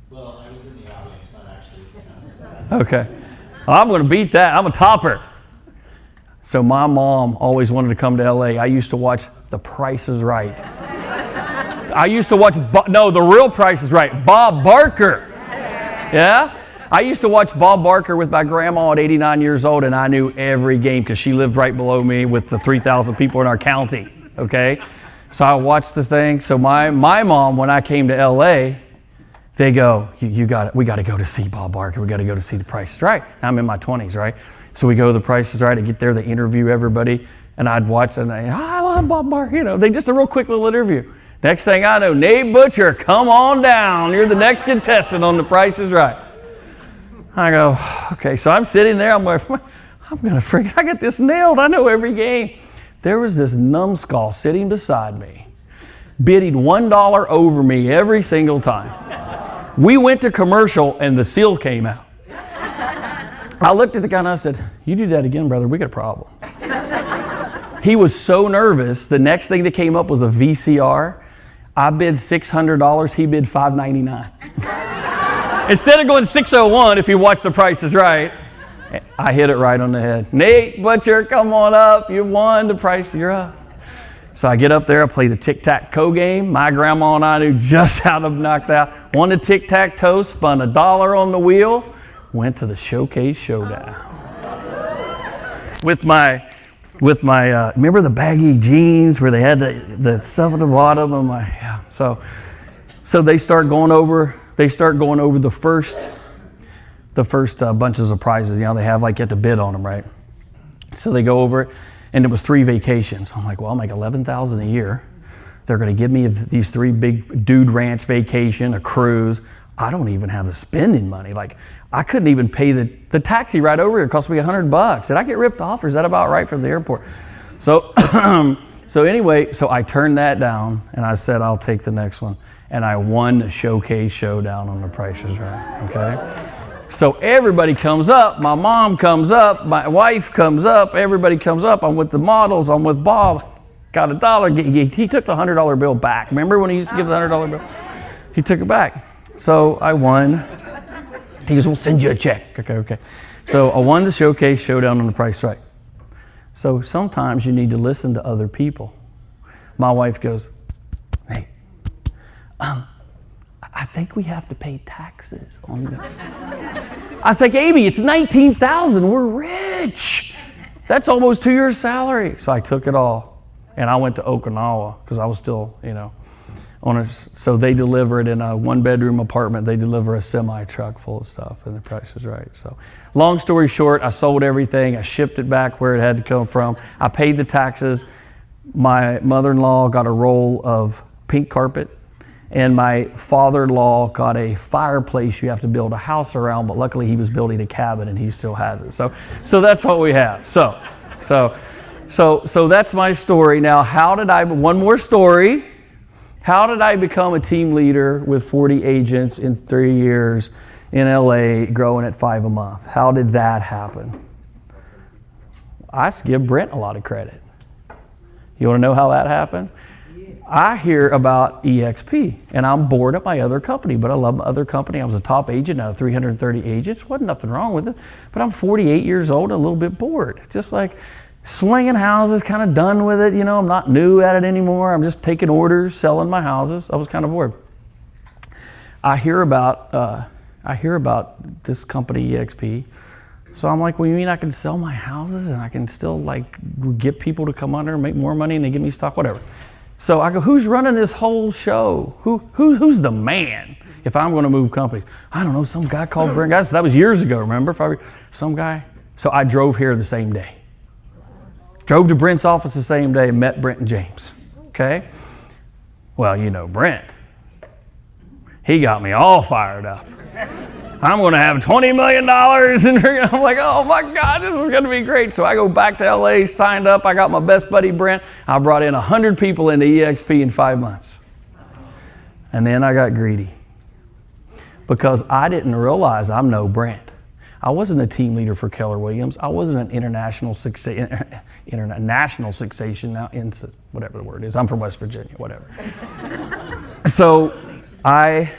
Well, I was in the audience, not actually contestant. Okay. Well, I'm going to beat that. I'm a topper. So my mom always wanted to come to LA. I used to watch The Price is Right. I used to watch, The Real Price is Right. Bob Barker. Yeah? I used to watch Bob Barker with my grandma at 89 years old, and I knew every game because she lived right below me with the 3,000 people in our county. Okay? So I watched this thing. So my mom, when I came to LA, they go, we got to go to see Bob Barker. We got to go to see The Price is Right. I'm in my 20s, right? So we go to The Price is Right. I get there, they interview everybody, and I'd watch, and I love Bob Barker. They just a real quick little interview. Next thing I know, Nate Butcher, come on down. You're the next contestant on The Price is Right. I go, okay. So I'm sitting there. I'm like, I'm going to I got this nailed. I know every game. There was this numbskull sitting beside me, bidding $1 over me every single time. We went to commercial, and the seal came out. I looked at the guy, and I said, you do that again, brother, we got a problem. He was so nervous. The next thing that came up was a VCR. I bid $600. He bid $599. Instead of going 601, if you watch The Price is Right, I hit it right on the head. Nate Butcher, come on up. You won The Price. You're up. So I get up there. I play the tic-tac-toe game. My grandma and I knew just how to knock that. Won the tic-tac-toe, spun $1 on the wheel, went to the Showcase Showdown. With my remember the baggy jeans where they had the stuff at the bottom of my, yeah. So they start going over the first bunches of prizes. They have you have to bid on them, right? So they go over it, and it was 3 vacations. I'm like, well, I'll make $11,000 a year. They're going to give me these 3 big dude ranch vacation, a cruise. I don't even have the spending money. I couldn't even pay the taxi ride over here. It cost me $100. Did I get ripped off, or is that about right from the airport? So anyway, I turned that down, and I said, I'll take the next one. And I won the Showcase Showdown on The Price is Right, okay? So everybody comes up. My mom comes up. My wife comes up. Everybody comes up. I'm with the models. I'm with Bob. Got $1. He took the $100 bill back. Remember when he used to give the $100 bill? He took it back. So I won. He goes, we'll send you a check. Okay. So I won the Showcase Showdown on The Price is Right. So sometimes you need to listen to other people. My wife goes, hey, I think we have to pay taxes on this. I was like, Amy, it's $19,000. We're rich. That's almost 2 years' salary. So I took it all, and I went to Okinawa because I was still, so they deliver it in a 1-bedroom apartment. They deliver a semi-truck full of stuff, and The Price is Right. So long story short, I sold everything. I shipped it back where it had to come from. I paid the taxes. My mother-in-law got a roll of pink carpet, and my father-in-law got a fireplace you have to build a house around, but luckily he was building a cabin, and he still has it. So that's what we have. So that's my story. Now, one more story. How did I become a team leader with 40 agents in 3 years in LA, growing at 5 a month? How did that happen? I give Brent a lot of credit. You want to know how that happened? I hear about EXP, and I'm bored at my other company, but I love my other company. I was a top agent out of 330 agents. Wasn't nothing wrong with it, but I'm 48 years old and a little bit bored. Just like slinging houses, kind of done with it. I'm not new at it anymore. I'm just taking orders, selling my houses. I was kind of bored. I hear about this company, EXP. So I'm like, well, you mean I can sell my houses and I can still get people to come under and make more money and they give me stock, whatever. So I go, who's running this whole show? Who's the man if I'm going to move companies? I don't know, some guy called Brent. Guys, that was years ago, remember? Some guy. So I drove here the same day. Drove to Brent's office the same day and met Brent and James. Okay? Well, Brent. He got me all fired up. I'm going to have $20 million. And I'm like, oh my God, this is going to be great. So I go back to LA, signed up. I got my best buddy, Brent. I brought in 100 people into EXP in 5 months. And then I got greedy because I didn't realize I'm no Brent. I wasn't a team leader for Keller Williams. I wasn't an national sensation now, whatever the word is. I'm from West Virginia, whatever. So I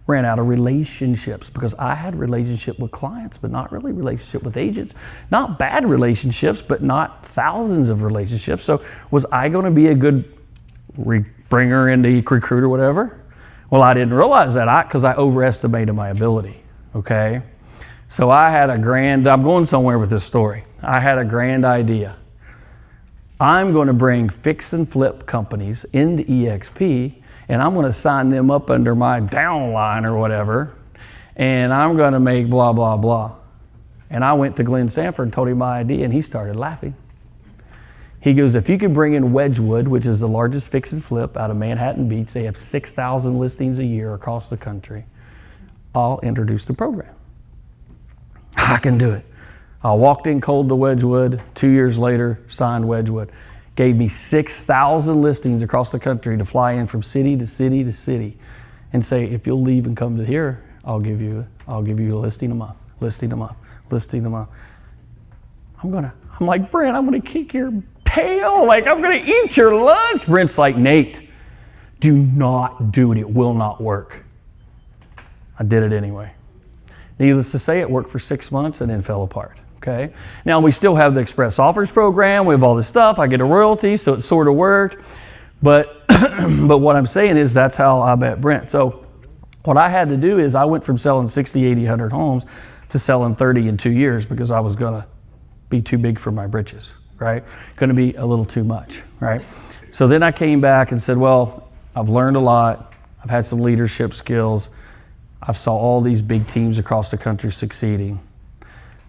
ran out of relationships because I had relationship with clients, but not really relationship with agents. Not bad relationships, but not thousands of relationships. So was I going to be a good bringer into recruiter, whatever? Well, I didn't realize that because I overestimated my ability, okay? So I'm going somewhere with this story. I had a grand idea. I'm going to bring fix and flip companies into EXP, and I'm going to sign them up under my downline or whatever, and I'm going to make blah, blah, blah. And I went to Glenn Sanford and told him my idea, and he started laughing. He goes, if you can bring in Wedgwood, which is the largest fix and flip out of Manhattan Beach, they have 6,000 listings a year across the country, I'll introduce the program. I can do it. I walked in cold to Wedgwood. 2 years later, signed Wedgwood. Gave me 6,000 listings across the country to fly in from city to city to city and say, if you'll leave and come to here, I'll give you a listing a month, listing a month, listing a month. I'm like, Brent, I'm going to kick your tail. I'm going to eat your lunch. Brent's like, Nate, do not do it. It will not work. I did it anyway. Needless to say, it worked for 6 months and then fell apart. Okay. Now we still have the Express Offers program. We have all this stuff. I get a royalty, so it sort of worked. But but what I'm saying is that's how I met Brent. So what I had to do is I went from selling 60, 80, 100 homes to selling 30 in 2 years because I was going to be too big for my britches, right? Going to be a little too much, right? So then I came back and said, well, I've learned a lot. I've had some leadership skills. I've saw all these big teams across the country succeeding.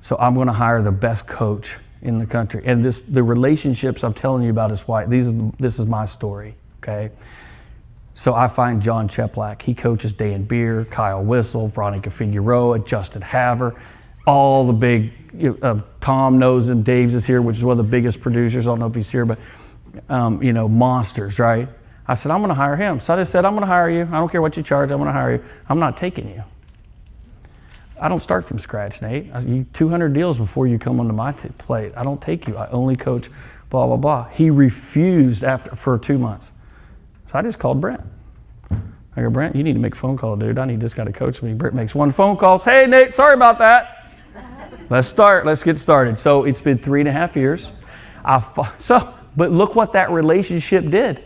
So I'm going to hire the best coach in the country. And the relationships I'm telling you about is why this is my story, okay? So I find John Cheplack. He coaches Dan Beer, Kyle Whistle, Veronica Figueroa, Justin Haver, all the big, Tom knows him, Dave's is here, which is one of the biggest producers. I don't know if he's here, but, monsters, right? I said, I'm going to hire him. So I just said, I'm going to hire you. I don't care what you charge. I'm going to hire you. I'm not taking you. I don't start from scratch, Nate. 200 deals before you come onto my plate. I don't take you. I only coach blah, blah, blah. He refused for 2 months. So I just called Brent. I go, Brent, you need to make a phone call, dude. I need this guy to coach me. Brent makes one phone call. Hey, Nate, sorry about that. Let's get started. So it's been 3.5 years. But look what that relationship did.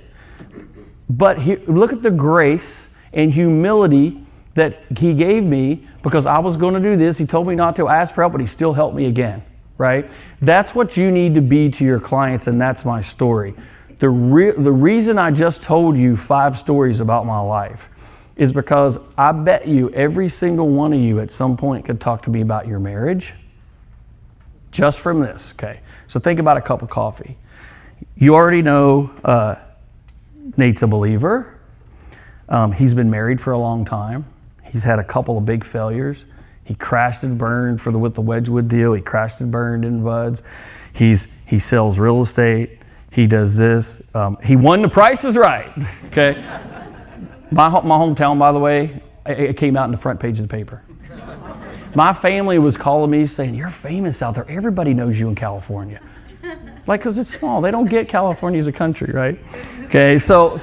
But look at the grace and humility that he gave me because I was going to do this. He told me not to ask for help, but he still helped me again, right? That's what you need to be to your clients, and that's my story. The reason I just told you 5 stories about my life is because I bet you every single one of you at some point could talk to me about your marriage just from this, okay? So think about a cup of coffee. You already know Nate's a believer. He's been married for a long time. He's had a couple of big failures. He crashed and burned with the Wedgwood deal. He crashed and burned in Buds. He sells real estate. He does this. He won the Price is Right. Okay. My hometown, by the way, it came out in the front page of the paper. My family was calling me saying, "You're famous out there. Everybody knows you in California." Because it's small. They don't get California as a country, right? Okay, so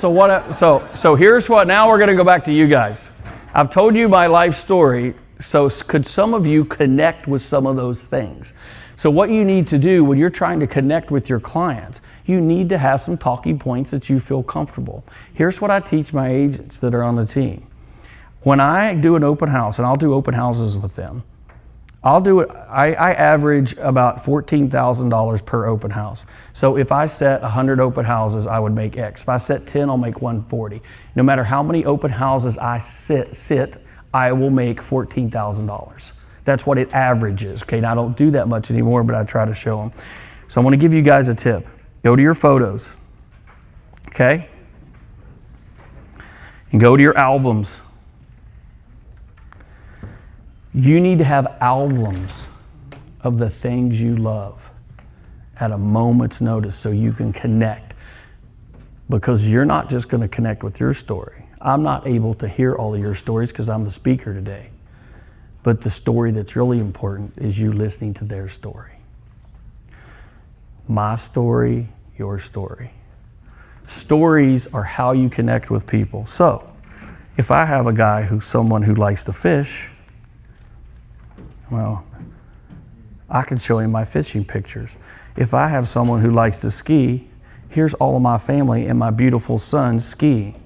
here's what, now we're going to go back to you guys. I've told you my life story, so could some of you connect with some of those things? So what you need to do when you're trying to connect with your clients, you need to have some talking points that you feel comfortable. Here's what I teach my agents that are on the team. When I do an open house, and I'll do open houses with them, I average about $14,000 per open house. So if I set 100 open houses, I would make X. If I set 10, I'll make 140. No matter how many open houses I sit, I will make $14,000. That's what it averages. Okay, now I don't do that much anymore, but I try to show them. So I want to give you guys a tip. Go to your photos, okay? And go to your albums. You need to have albums of the things you love at a moment's notice so you can connect. Because you're not just going to connect with your story. I'm not able to hear all of your stories because I'm the speaker today. But the story that's really important is you listening to their story. My story, your story. Stories are how you connect with people. So, if I have a guy someone who likes to fish, well, I can show him my fishing pictures. If I have someone who likes to ski, here's all of my family and my beautiful son skiing.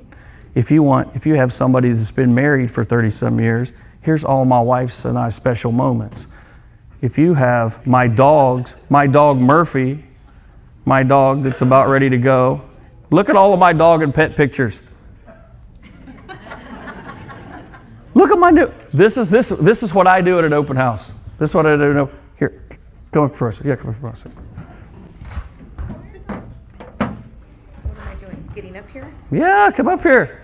If you have somebody that's been married for 30-some years, here's all my wife's and I's special moments. If you have my dog Murphy, my dog that's about ready to go, look at all of my dog and pet pictures. Look at my new. This is what I do at an open house. This is what I do. Here, come up for us. Yeah, come up for us. What am I doing? Getting up here? Yeah, come up here.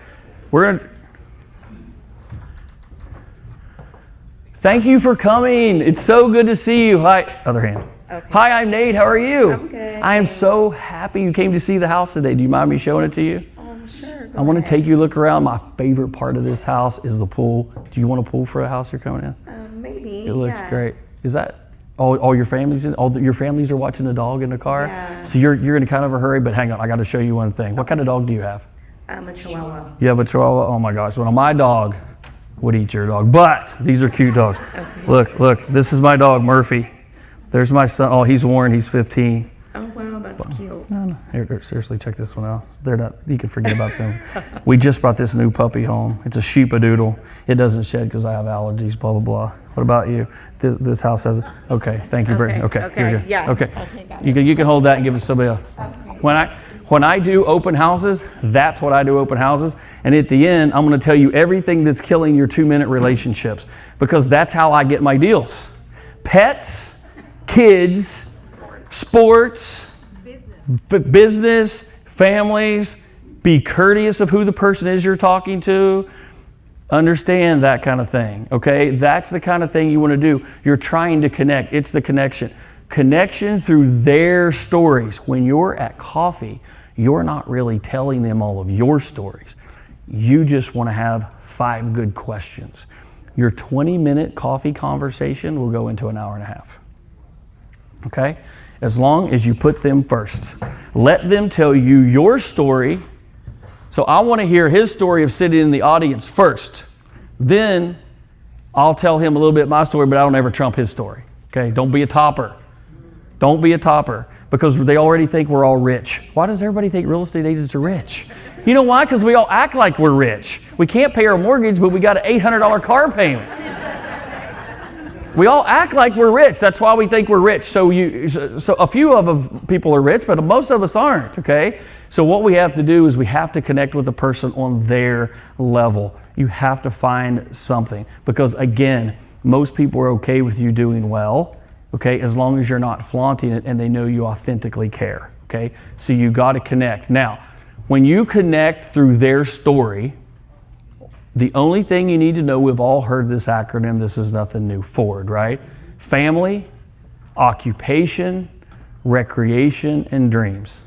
Thank you for coming. It's so good to see you. Hi, other hand. Okay. Hi, I'm Nate. How are you? I'm good. I am so happy you came to see the house today. Do you mind me showing it to you? Sure. I want to take you a look around. My favorite part of this house is the pool. Do you want a pool for a house you're coming in? Maybe. It looks great. Is that all your families? Your families are watching the dog in the car? Yeah. So you're in kind of a hurry, but hang on. I got to show you one thing. What kind of dog do you have? I'm a Chihuahua. You have a Chihuahua? Oh my gosh. Well, my dog would eat your dog, but these are cute dogs. Okay. Look. This is my dog, Murphy. There's my son. Oh, he's Warren. He's 15. Oh, wow, that's cute. No. Here, seriously, check this one out. They're not. You can forget about them. We just brought this new puppy home. It's a sheepadoodle. It doesn't shed because I have allergies. Blah blah blah. What about you? This house has. Okay, thank you very much. Okay, here you go. Yeah. Okay, you can hold that and give it to somebody else. Okay. When I do open houses, that's what I do open houses. And at the end, I'm going to tell you everything that's killing your 2-minute relationships because that's how I get my deals. Pets, kids, sports, business, families. Be courteous of who the person is you're talking to. Understand that kind of thing, okay? That's the kind of thing you want to do. You're trying to connect. It's the connection. Connection through their stories. When you're at coffee, you're not really telling them all of your stories. You just want to have 5 good questions. Your 20-minute coffee conversation will go into an hour and a half, okay? As long as you put them first. Let them tell you your story. So I want to hear his story of sitting in the audience first. Then I'll tell him a little bit of my story, but I don't ever trump his story. Okay? Don't be a topper. Don't be a topper because they already think we're all rich. Why does everybody think real estate agents are rich? You know why? Because we all act like we're rich. We can't pay our mortgage, but we got an $800 car payment. We all act like we're rich. That's why we think we're rich. So a few of people are rich, but most of us aren't, okay? So what we have to do is we have to connect with the person on their level. You have to find something because, again, most people are okay with you doing well, okay, as long as you're not flaunting it and they know you authentically care, okay? So you got to connect. Now, when you connect through their story, the only thing you need to know, we've all heard this acronym, this is nothing new, FORD, right? Family, occupation, recreation, and dreams.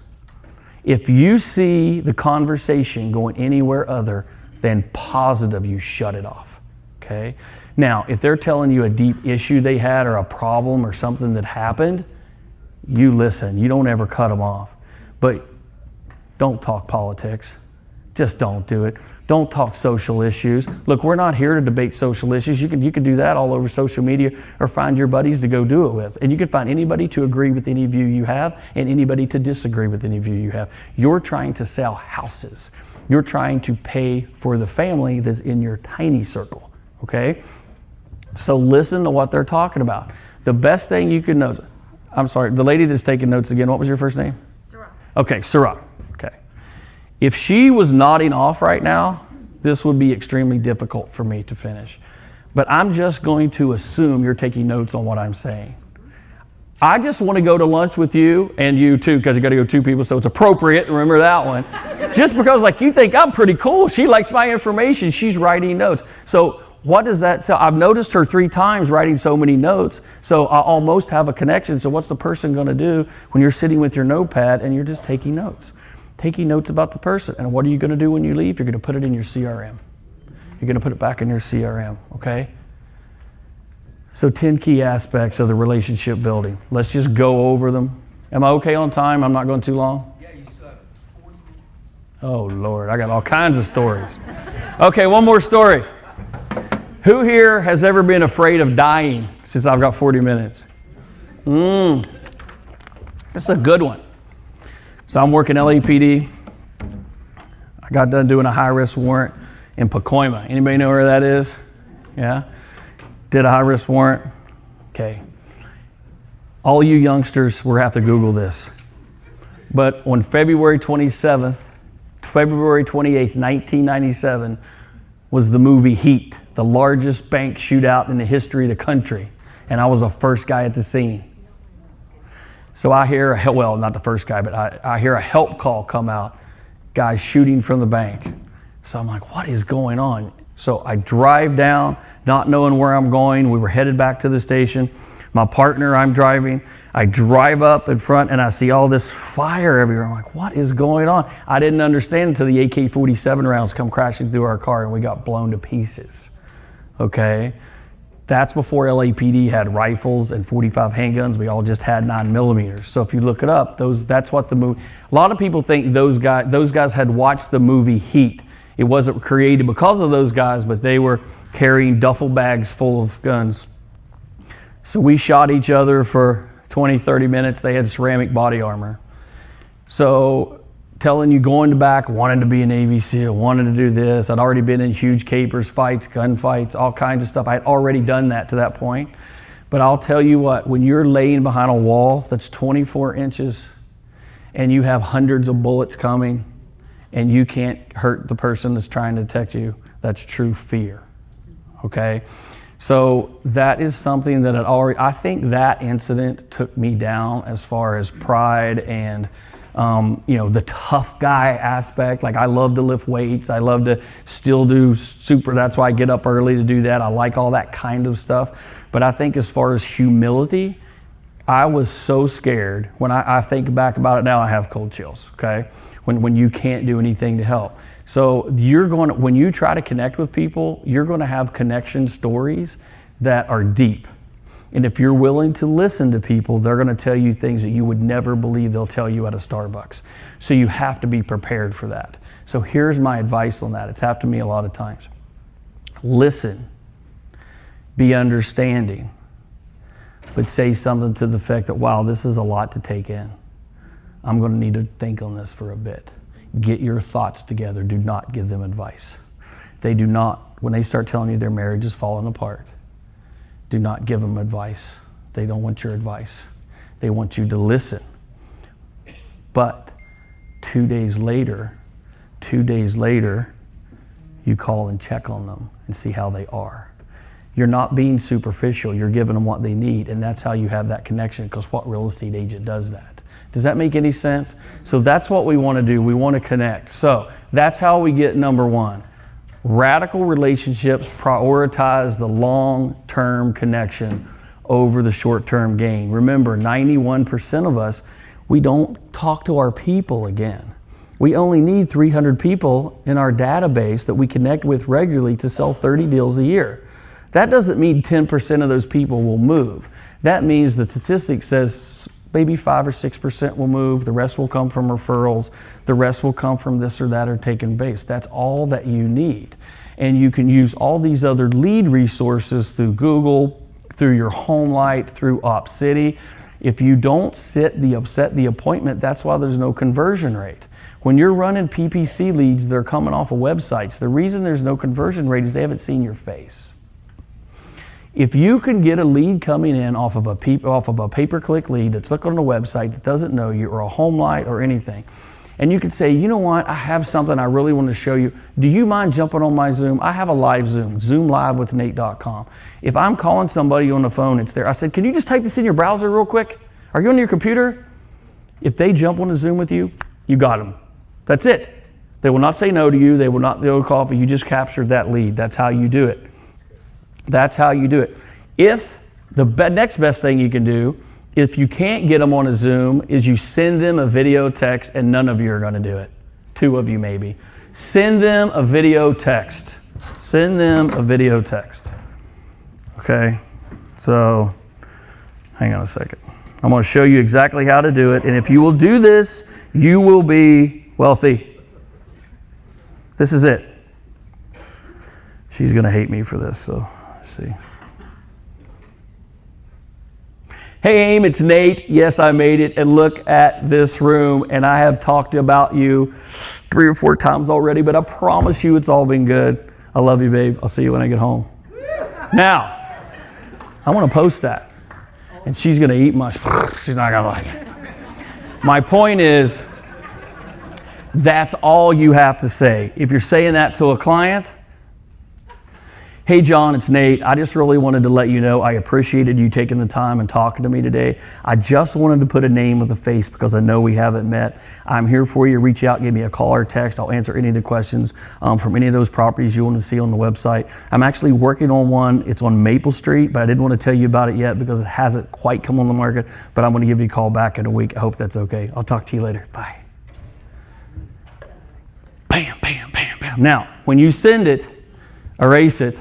If you see the conversation going anywhere other than positive, you shut it off, okay? Now, if they're telling you a deep issue they had or a problem or something that happened, you listen. You don't ever cut them off. But don't talk politics. Just don't do it. Don't talk social issues. Look, we're not here to debate social issues. You can do that all over social media, or find your buddies to go do it with. And you can find anybody to agree with any view you have and anybody to disagree with any view you have. You're trying to sell houses. You're trying to pay for the family that's in your tiny circle, okay? So listen to what they're talking about. The best thing you can know, I'm sorry, the lady that's taking notes again, what was your first name? Sarah. Okay, Sarah. Okay. If she was nodding off right now, this would be extremely difficult for me to finish. But I'm just going to assume you're taking notes on what I'm saying. I just want to go to lunch with you, and you too, because you got to go 2 people, so it's appropriate. Remember that one. Just because like you think I'm pretty cool. She likes my information. She's writing notes. So what does that tell? I've noticed her 3 times writing so many notes, so I almost have a connection. So what's the person going to do when you're sitting with your notepad and you're just taking notes? Taking notes about the person. And what are you going to do when you leave? You're going to put it in your CRM. You're going to put it back in your CRM, okay? So 10 key aspects of the relationship building. Let's just go over them. Am I okay on time? I'm not going too long? Yeah, you still have 40 minutes. Oh, Lord, I got all kinds of stories. Okay, one more story. Who here has ever been afraid of dying since I've got 40 minutes? That's a good one. So I'm working LAPD. I got done doing a high-risk warrant in Pacoima. Anybody know where that is? Yeah? Did a high-risk warrant. Okay. All you youngsters will have to Google this. But on February 28th, 1997, was the movie Heat, the largest bank shootout in the history of the country. And I was the first guy at the scene. So I hear, well, not the first guy, but I hear a help call come out, guys shooting from the bank. So I'm like, what is going on? So I drive down, not knowing where I'm going. We were headed back to the station. My partner, I'm driving. I drive up in front and I see all this fire everywhere. I'm like, what is going on? I didn't understand until the AK-47 rounds come crashing through our car and we got blown to pieces. Okay? That's before LAPD had rifles and 45 handguns. We all just had 9mm. So if you look it up, that's what the movie. A lot of people think those guys had watched the movie Heat. It wasn't created because of those guys, but they were carrying duffel bags full of guns. So we shot each other for 20, 30 minutes. They had ceramic body armor. So telling you going to back, wanting to be a Navy SEAL, wanting to do this. I'd already been in huge capers, fights, gunfights, all kinds of stuff. I had already done that to that point. But I'll tell you what, when you're laying behind a wall that's 24 inches and you have hundreds of bullets coming and you can't hurt the person that's trying to detect you, that's true fear, okay? So that is something that I think that incident took me down as far as pride and the tough guy aspect. Like I love to lift weights. I love to still do that's why I get up early to do that. I like all that kind of stuff. But I think as far as humility, I was so scared. When I think back about it now, I have cold chills, okay? When you can't do anything to help. So when you try to connect with people, you're going to have connection stories that are deep. And if you're willing to listen to people, they're going to tell you things that you would never believe they'll tell you at a Starbucks. So you have to be prepared for that. So here's my advice on that. It's happened to me a lot of times. Listen. Be understanding. But say something to the effect that, wow, this is a lot to take in. I'm going to need to think on this for a bit. Get your thoughts together. Do not give them advice. When they start telling you their marriage is falling apart, do not give them advice. They don't want your advice. They want you to listen. But 2 days later, you call and check on them and see how they are. You're not being superficial. You're giving them what they need, and that's how you have that connection, because what real estate agent does that? Does that make any sense? So that's what we want to do. We want to connect. So that's how we get number 1. Radical relationships prioritize the long-term connection over the short-term gain. Remember, 91% of us, we don't talk to our people again. We only need 300 people in our database that we connect with regularly to sell 30 deals a year. That doesn't mean 10% of those people will move. That means the statistic says Maybe 5 or 6% will move. The rest will come from referrals. The rest will come from this or that or taken base. That's all that you need. And you can use all these other lead resources through Google, through your home light, through OpCity. If you don't set the appointment, that's why there's no conversion rate. When you're running PPC leads, they're coming off of websites. The reason there's no conversion rate is they haven't seen your face. If you can get a lead coming in off of a pay-per-click lead that's looking on a website that doesn't know you, or a home light or anything, and you could say, you know what, I have something I really want to show you. Do you mind jumping on my Zoom? I have a live Zoom live with Nate.com. If I'm calling somebody on the phone, it's there. I said, can you just type this in your browser real quick? Are you on your computer? If they jump on a Zoom with you, you got them. That's it. They will not say no to you. They will call for you. You just captured that lead. That's how you do it. That's how you do it. If the next best thing you can do, if you can't get them on a Zoom, is you send them a video text, and none of you are going to do it. 2 of you maybe. Send them a video text. Send them a video text. Okay? So, hang on a second. I'm going to show you exactly how to do it, and if you will do this, you will be wealthy. This is it. She's going to hate me for this, so let's see. Hey AIM, it's Nate. Yes, I made it, and look at this room, and I have talked about you 3 or 4 times already, but I promise you it's all been good. I love you, babe. I'll see you when I get home. Now, I want to post that, and she's going to eat my, she's not going to like it. My point is, that's all you have to say. If you're saying that to a client, hey John, it's Nate. I just really wanted to let you know I appreciated you taking the time and talking to me today. I just wanted to put a name with a face because I know we haven't met. I'm here for you. Reach out, give me a call or text. I'll answer any of the questions from any of those properties you want to see on the website. I'm actually working on one. It's on Maple Street, but I didn't want to tell you about it yet because it hasn't quite come on the market, but I'm going to give you a call back in a week. I hope that's okay. I'll talk to you later. Bye. Bam, bam, bam, bam. Now, when you send it, erase it.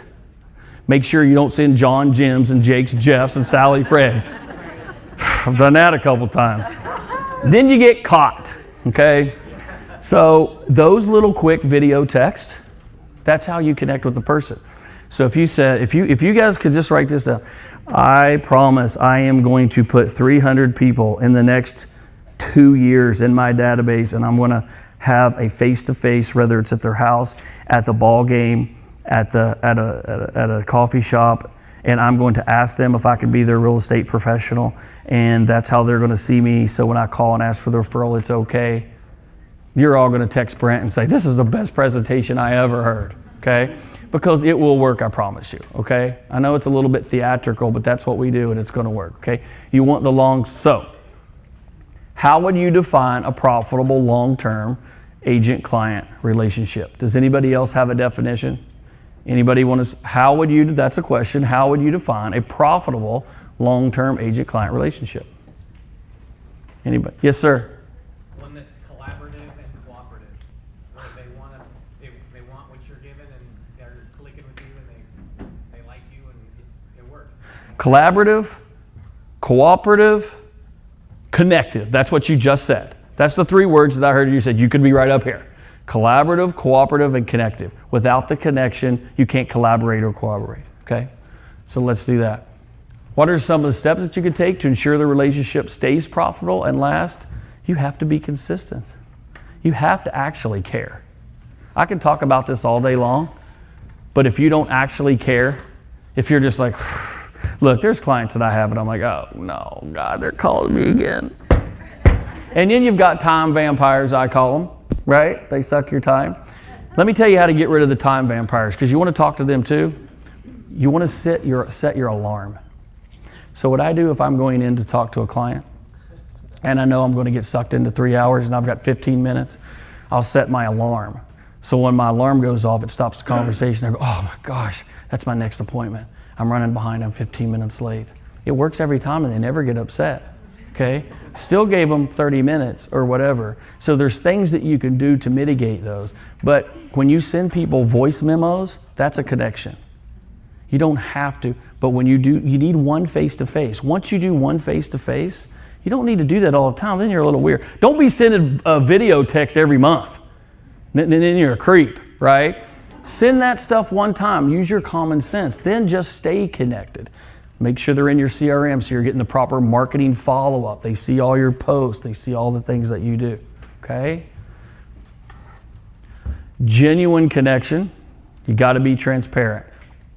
Make sure you don't send John Jims and Jake's Jeffs and Sally Freds. I've done that a couple times. Then you get caught, okay? So those little quick video texts, that's how you connect with the person. So if you said, if you guys could just write this down, I promise I am going to put 300 people in the next 2 years in my database, and I'm going to have a face-to-face, whether it's at their house, at the ball game, at a coffee shop, and I'm going to ask them if I can be their real estate professional, and that's how they're going to see me. So when I call and ask for the referral, it's okay. You're all going to text Brent and say, this is the best presentation I ever heard, okay? Because it will work, I promise you, okay? I know it's a little bit theatrical, but that's what we do, and it's going to work, okay? You want the long, so how would you define a profitable long-term agent-client relationship? Does anybody else have a definition? Anybody want to, how would you, that's a question, how would you define a profitable long-term agent-client relationship? Anybody? Yes, sir. One that's collaborative and cooperative, where they want what you're giving and they're clicking with you and they like you and it works. Collaborative, cooperative, connective. That's what you just said. That's the 3 words that I heard you said. You could be right up here. Collaborative, cooperative, and connective. Without the connection, you can't collaborate or cooperate, okay? So let's do that. What are some of the steps that you could take to ensure the relationship stays profitable and lasts? You have to be consistent. You have to actually care. I can talk about this all day long, but if you don't actually care, if you're just like, look, there's clients that I have and I'm like, oh no, God, they're calling me again. And then you've got time vampires, I call them. Right? They suck your time. Let me tell you how to get rid of the time vampires, because you want to talk to them too. You want to set your alarm. So what I do if I'm going in to talk to a client and I know I'm going to get sucked into 3 hours and I've got 15 minutes, I'll set my alarm. So when my alarm goes off, it stops the conversation. I go, oh my gosh, that's my next appointment. I'm running behind, I'm 15 minutes late. It works every time and they never get upset. Okay? Still gave them 30 minutes or whatever. So there's things that you can do to mitigate those. But when you send people voice memos, that's a connection. You don't have to, but when you do, you need one face-to-face. Once you do one face-to-face, You don't need to do that all the time. Then you're a little weird. Don't be sending a video text every month. Then you're a creep, right? Send that stuff one time. Use your common sense. Then just stay connected. Make sure they're in your CRM so you're getting the proper marketing follow-up. They see all your posts. They see all the things that you do, okay? Genuine connection. You got to be transparent.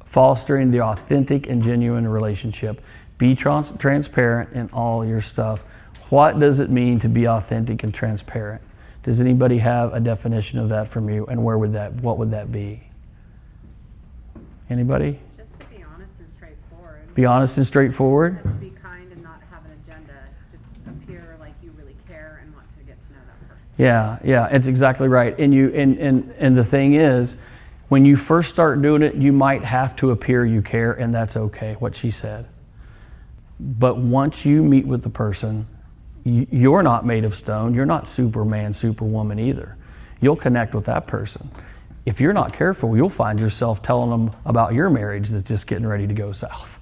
Fostering the authentic and genuine relationship. Be transparent in all your stuff. What does it mean to be authentic and transparent? Does anybody have a definition of that from you, and what would that be? Anybody? Just to be honest and straightforward. Be honest and straightforward? To be kind and not have an agenda. Just appear like you really care and want to get to know that person. Yeah, it's exactly right. And the thing is, when you first start doing it, you might have to appear you care, and that's okay, what she said. But once you meet with the person, you're not made of stone. You're not Superman, Superwoman either. You'll connect with that person. If you're not careful, you'll find yourself telling them about your marriage that's just getting ready to go south,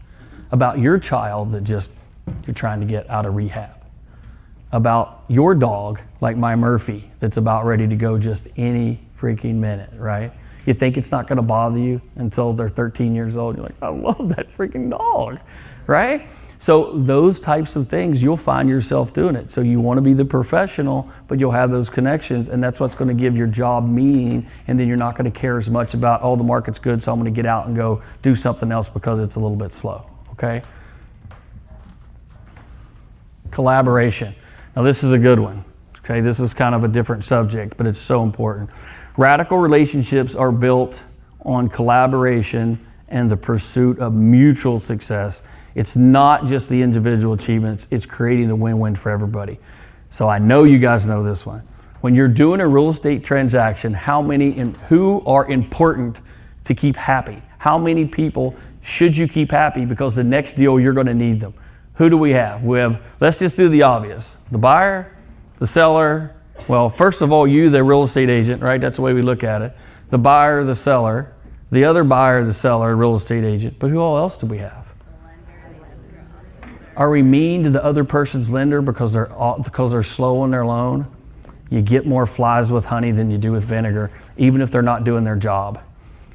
about your child that you're trying to get out of rehab, about your dog, like my Murphy, that's about ready to go just any freaking minute, right? You think it's not going to bother you until they're 13 years old. You're like, I love that freaking dog, right? So those types of things, you'll find yourself doing it. So you want to be the professional, but you'll have those connections, and that's what's going to give your job meaning, and then you're not going to care as much about, oh, the market's good, so I'm going to get out and go do something else because it's a little bit slow, okay? Collaboration. Now this is a good one, okay? This is kind of a different subject, but it's so important. Radical relationships are built on collaboration and the pursuit of mutual success. It's not just the individual achievements, it's creating the win-win for everybody. So I know you guys know this one. When you're doing a real estate transaction, who are important to keep happy? How many people should you keep happy because the next deal you're going to need them? Who do we have? Let's just do the obvious. The buyer, the seller. Well, first of all, you, the real estate agent, right? That's the way we look at it. The buyer, the seller, the other buyer, the seller, real estate agent. But who else do we have? Are we mean to the other person's lender because they're slow on their loan? You get more flies with honey than you do with vinegar, even if they're not doing their job.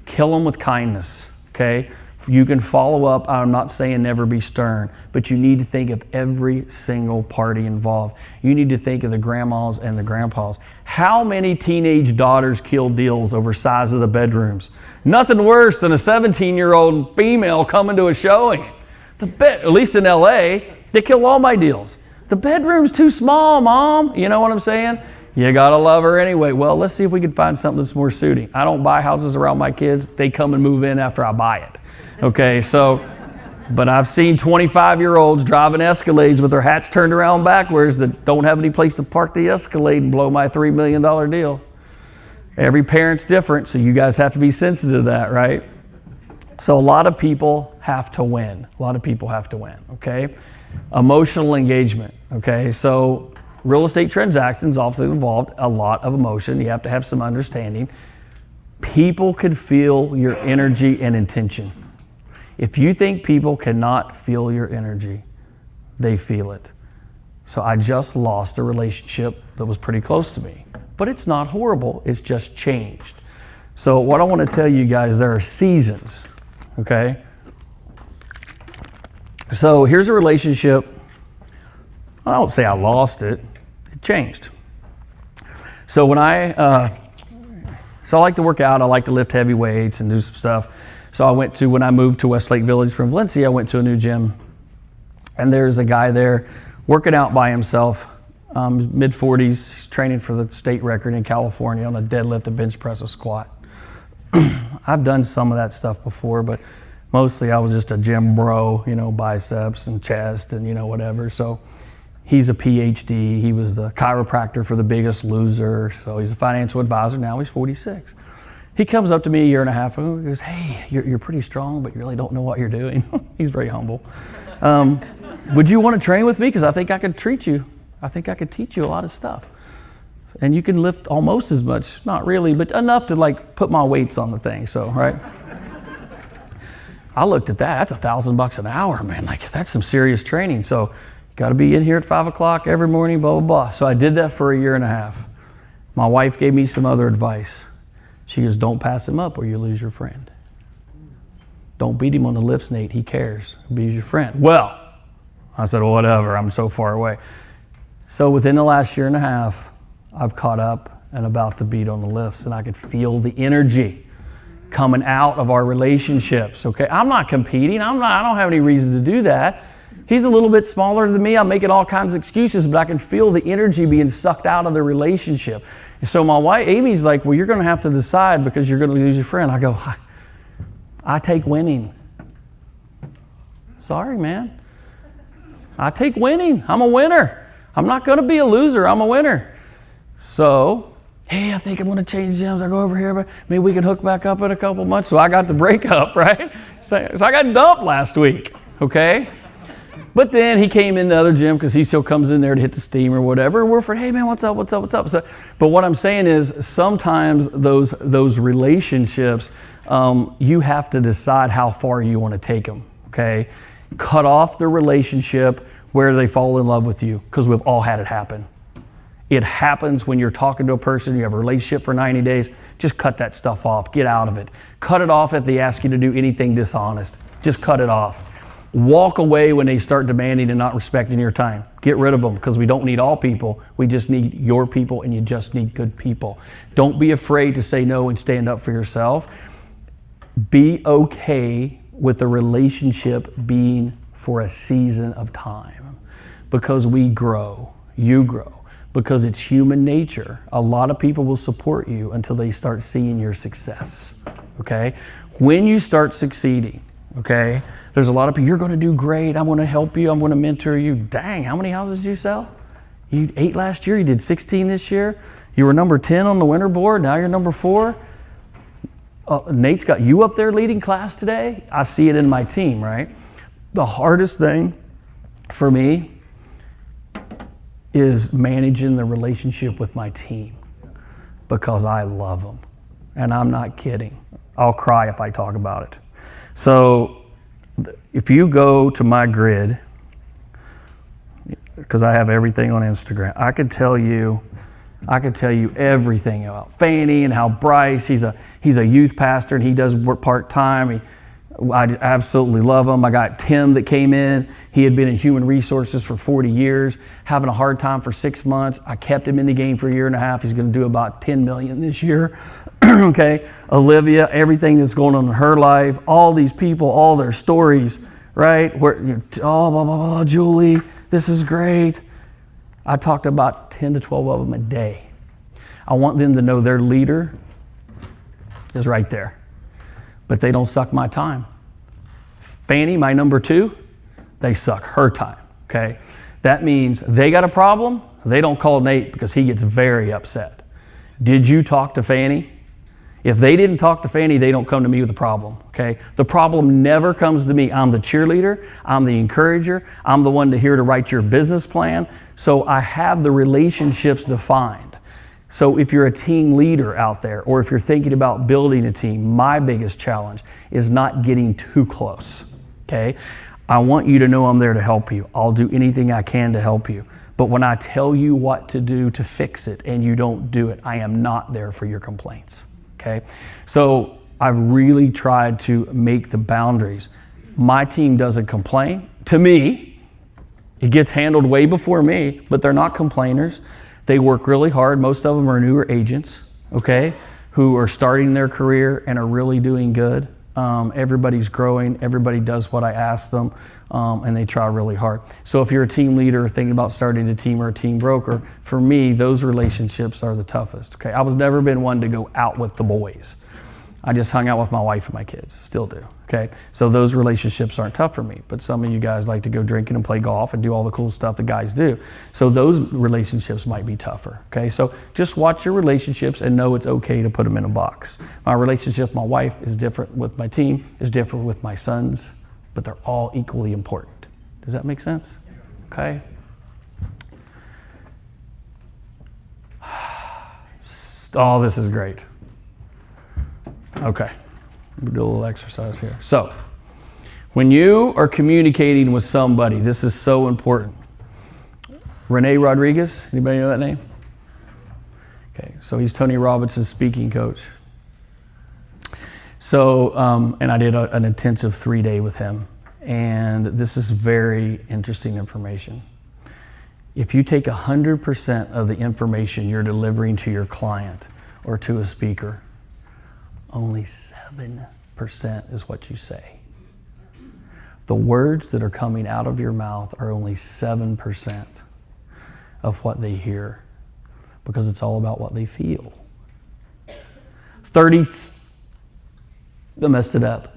Kill them with kindness, okay? You can follow up. I'm not saying never be stern, but you need to think of every single party involved. You need to think of the grandmas and the grandpas. How many teenage daughters kill deals over size of the bedrooms? Nothing worse than a 17-year-old female coming to a showing. At least in LA, they kill all my deals. The bedroom's too small, Mom. You know what I'm saying? You gotta love her anyway. Well, let's see if we can find something that's more suiting. I don't buy houses around my kids. They come and move in after I buy it. Okay, but I've seen 25-year-olds driving Escalades with their hats turned around backwards that don't have any place to park the Escalade and blow my $3 million deal. Every parent's different, so you guys have to be sensitive to that, right? So a lot of people have to win. Okay? Emotional engagement, okay? So real estate transactions often involve a lot of emotion. You have to have some understanding. People could feel your energy and intention. If you think people cannot feel your energy, they feel it. So I just lost a relationship that was pretty close to me. But it's not horrible, it's just changed. So what I want to tell you guys, there are seasons. Okay? So here's a relationship. I don't say I lost it. It changed. So when I like to work out. I like to lift heavy weights and do some stuff. So when I moved to Westlake Village from Valencia, I went to a new gym. And there's a guy there working out by himself, mid-40s. He's training for the state record in California on a deadlift, a bench press, a squat. I've done some of that stuff before, but mostly I was just a gym bro, biceps and chest and, whatever. So he's a PhD. He was the chiropractor for The Biggest Loser. So he's a financial advisor. Now he's 46. He comes up to me a year and a half ago and goes, hey, you're pretty strong, but you really don't know what you're doing. He's very humble. Would you want to train with me? Because I think I could treat you. I think I could teach you a lot of stuff. And you can lift almost as much, not really, but enough to put my weights on the thing, so, right? I looked at that, that's $1,000 an hour, man. That's some serious training. So Got to be in here at 5 o'clock every morning, blah, blah, blah. So I did that for a year and a half. My wife gave me some other advice. She goes, don't pass him up or you lose your friend. Don't beat him on the lifts, Nate. He cares. He'll be your friend. Well, I said, well, whatever. I'm so far away. So within the last year and a half, I've caught up and about to beat on the lifts, and I could feel the energy coming out of our relationships. Okay, I'm not competing. I don't have any reason to do that. He's a little bit smaller than me. I'm making all kinds of excuses, but I can feel the energy being sucked out of the relationship. And so my wife, Amy's like, well, you're going to have to decide because you're going to lose your friend. I go, I take winning. Sorry, man. I take winning. I'm a winner. I'm not going to be a loser. I'm a winner. So, hey, I think I'm going to change gyms. I go over here, but maybe we can hook back up in a couple months. So I got the breakup, right? So I got dumped last week, okay? But then he came in the other gym because he still comes in there to hit the steam or whatever. And we're for, hey man, what's up? So, but what I'm saying is sometimes those relationships, you have to decide how far you want to take them, okay? Cut off the relationship where they fall in love with you, because we've all had it happen. It happens when you're talking to a person, you have a relationship for 90 days, just cut that stuff off, get out of it. Cut it off if they ask you to do anything dishonest. Just cut it off. Walk away when they start demanding and not respecting your time. Get rid of them, because we don't need all people. We just need your people, and you just need good people. Don't be afraid to say no and stand up for yourself. Be okay with the relationship being for a season of time, because we grow, you grow, because it's human nature. A lot of people will support you until they start seeing your success, okay? When you start succeeding, okay, there's a lot of people, you're going to do great, I'm going to help you, I'm going to mentor you. Dang, how many houses did you sell? You 8 last year, you did 16 this year. You were number 10 on the winter board, now you're number 4. Nate's got you up there leading class today. I see it in my team, right? The hardest thing for me is managing the relationship with my team, because I love them. And I'm not kidding. I'll cry if I talk about it. So if you go to my grid, because I have everything on Instagram, I could tell you everything about Fanny and how Bryce, he's a youth pastor and he does work part-time. I absolutely love him. I got Tim that came in. He had been in human resources for 40 years, having a hard time for 6 months. I kept him in the game for a year and a half. He's going to do about 10 million this year. Okay. Olivia, everything that's going on in her life, all these people, all their stories, right? Blah, blah, blah, blah, Julie, this is great. I talked about 10 to 12 of them a day. I want them to know their leader is right there, but they don't suck my time. Fanny, my number 2, they suck her time, okay? That means they got a problem, they don't call Nate because he gets very upset. Did you talk to Fanny? If they didn't talk to Fanny, they don't come to me with a problem, okay? The problem never comes to me. I'm the cheerleader, I'm the encourager, I'm the one here to write your business plan. So I have the relationships defined. So if you're a team leader out there, or if you're thinking about building a team, my biggest challenge is not getting too close, okay? I want you to know I'm there to help you. I'll do anything I can to help you. But when I tell you what to do to fix it and you don't do it, I am not there for your complaints, okay? So I've really tried to make the boundaries. My team doesn't complain. To me, it gets handled way before me, but they're not complainers. They work really hard. Most of them are newer agents, okay, who are starting their career and are really doing good. Everybody's growing. Everybody does what I ask them, and they try really hard. So if you're a team leader thinking about starting a team or a team broker, for me, those relationships are the toughest, okay? I was never been one to go out with the boys. I just hung out with my wife and my kids, still do, okay? So those relationships aren't tough for me, but some of you guys like to go drinking and play golf and do all the cool stuff that guys do. So those relationships might be tougher, okay? So just watch your relationships and know it's okay to put them in a box. My relationship with my wife is different with my team, is different with my sons, but they're all equally important. Does that make sense? Okay. Oh, this is great. Okay, we'll do a little exercise here. So, when you are communicating with somebody, this is so important. Rene Rodriguez, anybody know that name? Okay, so he's Tony Robbins' speaking coach. So, and I did an intensive 3-day with him. And this is very interesting information. If you take 100% of the information you're delivering to your client or to a speaker, only 7% is what you say. The words that are coming out of your mouth are only 7% of what they hear, because it's all about what they feel. 30, I messed it up.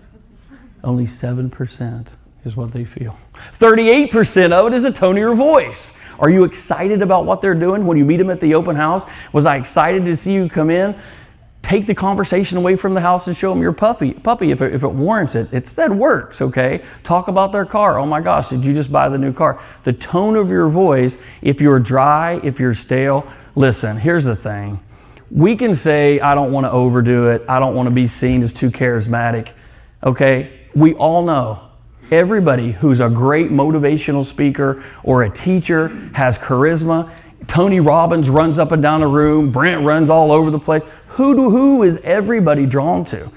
Only 7% is what they feel. 38% of it is a tone of your voice. Are you excited about what they're doing when you meet them at the open house? Was I excited to see you come in? Take the conversation away from the house and show them your puppy if it warrants it. That works, okay? Talk about their car. Oh my gosh, did you just buy the new car? The tone of your voice, if you're dry, if you're stale, listen, here's the thing. We can say, I don't want to overdo it. I don't want to be seen as too charismatic, okay? We all know everybody who's a great motivational speaker or a teacher has charisma. Tony Robbins runs up and down the room. Brent runs all over the place. Who is everybody drawn to?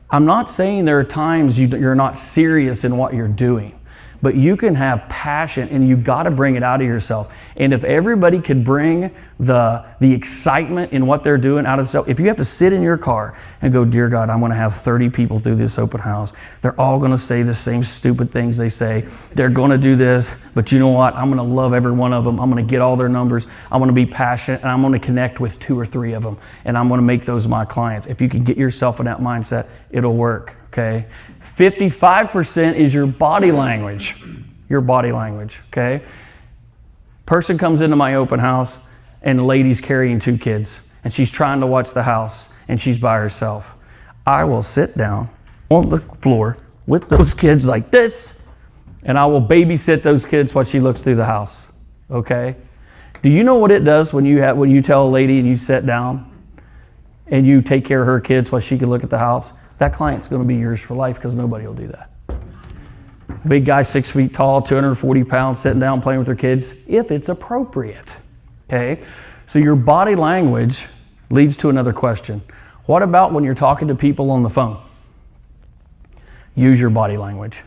I'm not saying there are times you're not serious in what you're doing, but you can have passion and you've got to bring it out of yourself. And if everybody could bring the excitement in what they're doing out of themselves, if you have to sit in your car and go, dear God, I'm going to have 30 people through this open house. They're all going to say the same stupid things they say. They're going to do this, but you know what? I'm going to love every one of them. I'm going to get all their numbers. I'm going to be passionate, and I'm going to connect with 2 or 3 of them, and I'm going to make those my clients. If you can get yourself in that mindset, it'll work. Okay, 55% is your body language. Your body language, okay? Person comes into my open house and the lady's carrying 2 kids and she's trying to watch the house and she's by herself. I will sit down on the floor with those kids like this and I will babysit those kids while she looks through the house, okay? Do you know what it does when you tell a lady and you sit down and you take care of her kids while she can look at the house? That client's going to be yours for life because nobody will do that. Big guy, 6 feet tall, 240 pounds, sitting down playing with their kids, if it's appropriate. Okay? So your body language leads to another question. What about when you're talking to people on the phone? Use your body language.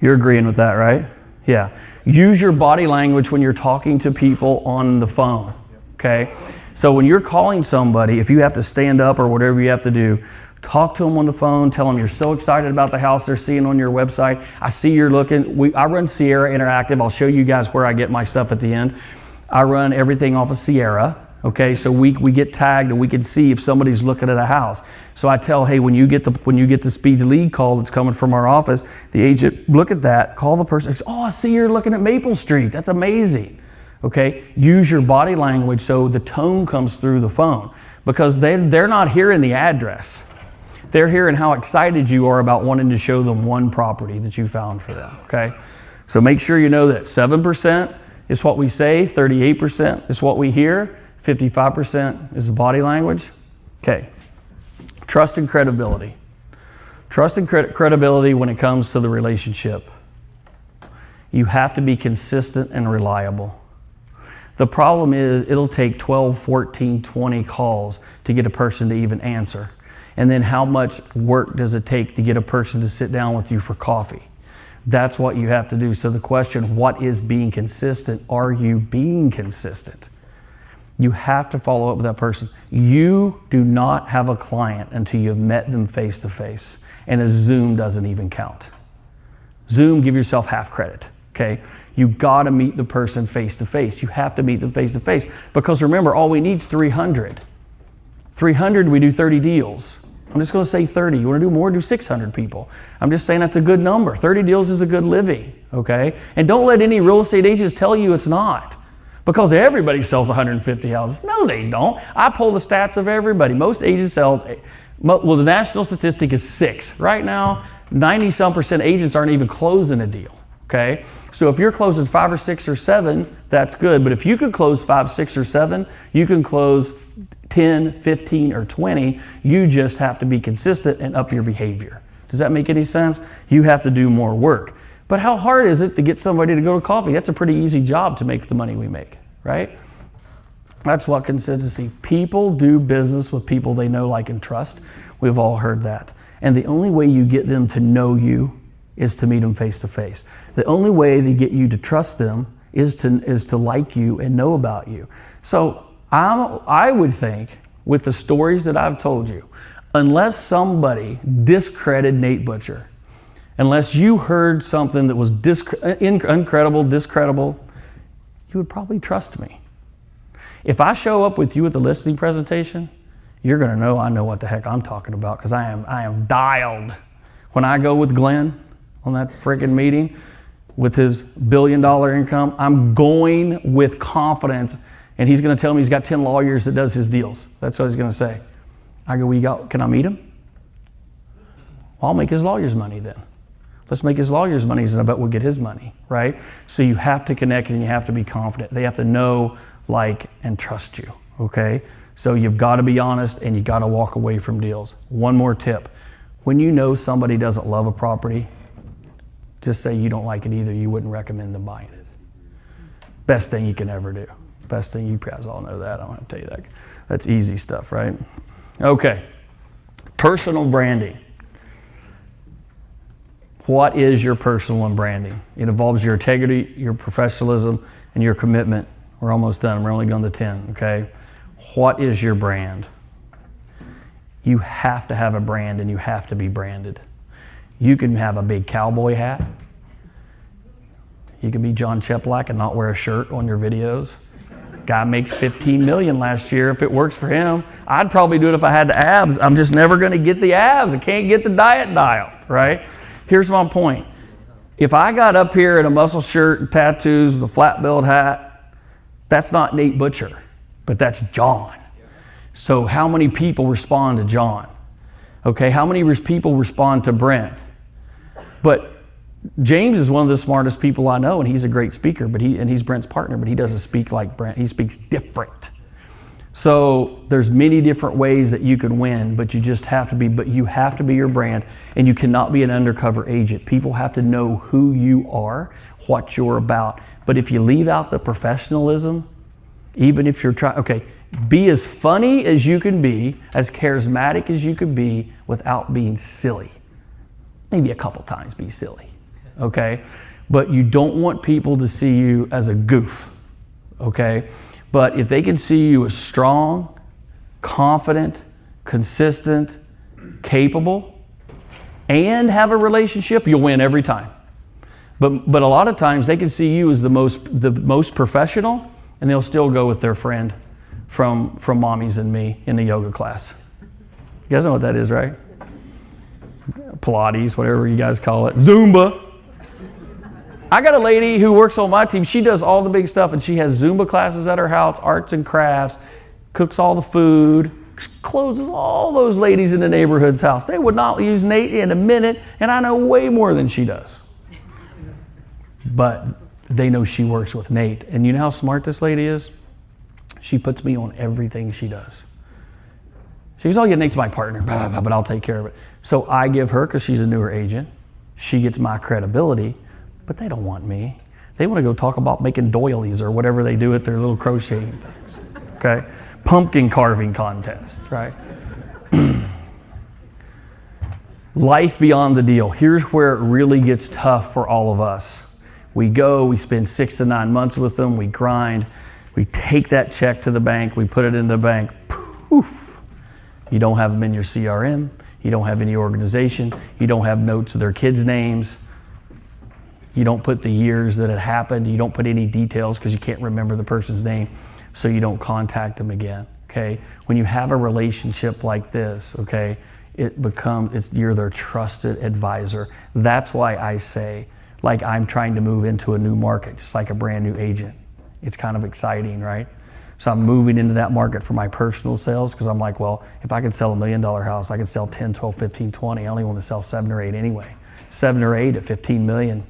You're agreeing with that, right? Yeah. Use your body language when you're talking to people on the phone. Okay? So when you're calling somebody, if you have to stand up or whatever you have to do, talk to them on the phone, tell them you're so excited about the house they're seeing on your website. I see you're looking. I run Sierra Interactive. I'll show you guys where I get my stuff at the end. I run everything off of Sierra. Okay, so we get tagged and we can see if somebody's looking at a house. So I tell, hey, when you get the speed to lead call that's coming from our office, the agent, look at that, call the person. Oh, I see you're looking at Maple Street. That's amazing. Okay, use your body language so the tone comes through the phone, because they're not hearing the address. They're hearing how excited you are about wanting to show them one property that you found for them. Okay, so make sure you know that 7% is what we say, 38% is what we hear, 55% is the body language. Okay, trust and credibility. Trust and credibility when it comes to the relationship. You have to be consistent and reliable. The problem is it'll take 12, 14, 20 calls to get a person to even answer. And then how much work does it take to get a person to sit down with you for coffee? That's what you have to do. So the question, what is being consistent? Are you being consistent? You have to follow up with that person. You do not have a client until you've met them face to face. And a Zoom doesn't even count. Zoom, give yourself half credit, okay? You gotta meet the person face to face. You have to meet them face to face, because remember, all we need is 300. 300, we do 30 deals. I'm just gonna say 30. You wanna do more, do 600 people. I'm just saying that's a good number. 30 deals is a good living, okay? And don't let any real estate agents tell you it's not, because everybody sells 150 houses. No, they don't. I pull the stats of everybody. Most agents sell, well, the national statistic is 6. Right now, 90-some% agents aren't even closing a deal. Okay, so if you're closing 5 or 6 or 7, that's good. But if you could close 5, 6, or 7, you can close 10, 15, or 20. You just have to be consistent and up your behavior. Does that make any sense? You have to do more work. But how hard is it to get somebody to go to coffee? That's a pretty easy job to make the money we make, right? That's what consistency. People do business with people they know, like, and trust. We've all heard that. And the only way you get them to know you is to meet them face to face. The only way they get you to trust them is to like you and know about you. So I would think, with the stories that I've told you, unless somebody discredited Nate Butcher, unless you heard something that was incredible, discreditable, you would probably trust me. If I show up with you at the listing presentation, you're going to know I know what the heck I'm talking about, because I am dialed. When I go with Glenn on that freaking meeting with his $1 billion income, I'm going with confidence, and he's going to tell me he's got 10 lawyers that does his deals. That's what he's going to say. I go, can I meet him? Well, I'll make his lawyer's money then. Let's make his lawyer's money, and I bet we'll get his money, right? So you have to connect and you have to be confident. They have to know, like, and trust you, okay? So you've got to be honest, and you've got to walk away from deals. One more tip. When you know somebody doesn't love a property, just say you don't like it either. You wouldn't recommend them buying it. Best thing you can ever do. Best thing, you guys all know that. I don't have to tell you that. That's easy stuff, right? Okay. Personal branding. What is your personal branding? It involves your integrity, your professionalism, and your commitment. We're almost done. We're only going to 10, okay? What is your brand? You have to have a brand, and you have to be branded. You can have a big cowboy hat. You can be John Cheplack and not wear a shirt on your videos. Guy makes $15 million last year. If it works for him, I'd probably do it if I had the abs. I'm just never going to get the abs. I can't get the diet dialed, right? Here's my point. If I got up here in a muscle shirt and tattoos with a flat-billed hat, that's not Nate Butcher, but that's John. So how many people respond to John? Okay, how many people respond to Brent? But James is one of the smartest people I know, and he's a great speaker, but he's Brent's partner, but he doesn't speak like Brent. He speaks different. So there's many different ways that you can win, but you have to be your brand, and you cannot be an undercover agent. People have to know who you are, what you're about. But if you leave out the professionalism, even if you're trying, okay, be as funny as you can be, as charismatic as you can be, without being silly. Maybe a couple times be silly, okay? But you don't want people to see you as a goof, okay? But if they can see you as strong, confident, consistent, capable, and have a relationship, you'll win every time. But a lot of times they can see you as the most professional, and they'll still go with their friend from Mommies and Me in the yoga class. You guys know what that is, right? Pilates, whatever you guys call it. Zumba. I got a lady who works on my team. She does all the big stuff, and she has Zumba classes at her house, arts and crafts, cooks all the food, closes all those ladies in the neighborhood's house. They would not use Nate in a minute, and I know way more than she does. But they know she works with Nate. And you know how smart this lady is? She puts me on everything she does. She goes, oh yeah, Nate's my partner, blah, blah, blah, but I'll take care of it. So I give her, because she's a newer agent, she gets my credibility, but they don't want me. They want to go talk about making doilies or whatever they do at their little crocheting things, okay? Pumpkin carving contest, right? Life beyond the deal. Here's where it really gets tough for all of us. We go, we spend 6 to 9 months with them, we grind, we take that check to the bank, we put it in the bank, poof. You don't have them in your CRM, you don't have any organization, you don't have notes of their kids' names, you don't put the years that it happened, you don't put any details because you can't remember the person's name, so you don't contact them again, okay? When you have a relationship like this, okay, you're their trusted advisor. That's why I say, like, I'm trying to move into a new market, just like a brand new agent. It's kind of exciting, right? So I'm moving into that market for my personal sales, because I'm like, well, if I could sell $1 million house, I could sell 10, 12, 15, 20. I only want to sell 7 or 8 anyway. 7 or 8 at 15 million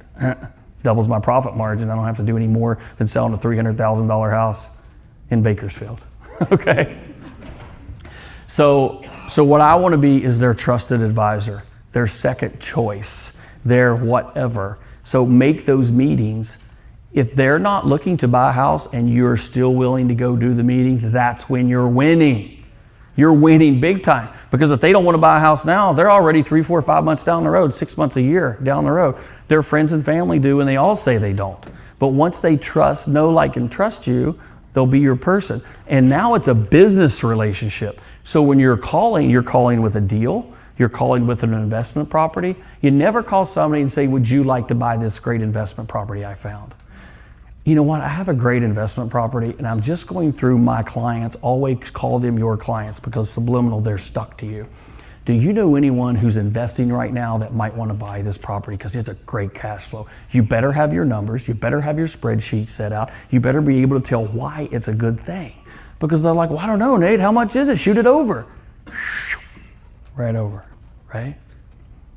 doubles my profit margin. I don't have to do any more than selling a $300,000 house in Bakersfield, okay? So what I want to be is their trusted advisor, their second choice, their whatever. So make those meetings. If they're not looking to buy a house and you're still willing to go do the meeting, that's when you're winning. You're winning big time. Because if they don't want to buy a house now, they're already 3, 4, 5 months down the road, 6 months, a year down the road. Their friends and family do, and they all say they don't. But once they trust, know, like, and trust you, they'll be your person. And now it's a business relationship. So when you're calling with a deal. You're calling with an investment property. You never call somebody and say, would you like to buy this great investment property I found? You know what? I have a great investment property, and I'm just going through my clients. Always call them your clients, because subliminal, they're stuck to you. Do you know anyone who's investing right now that might want to buy this property because it's a great cash flow? You better have your numbers. You better have your spreadsheet set out. You better be able to tell why it's a good thing. Because they're like, well, I don't know, Nate. How much is it? Shoot it over. Right over, right?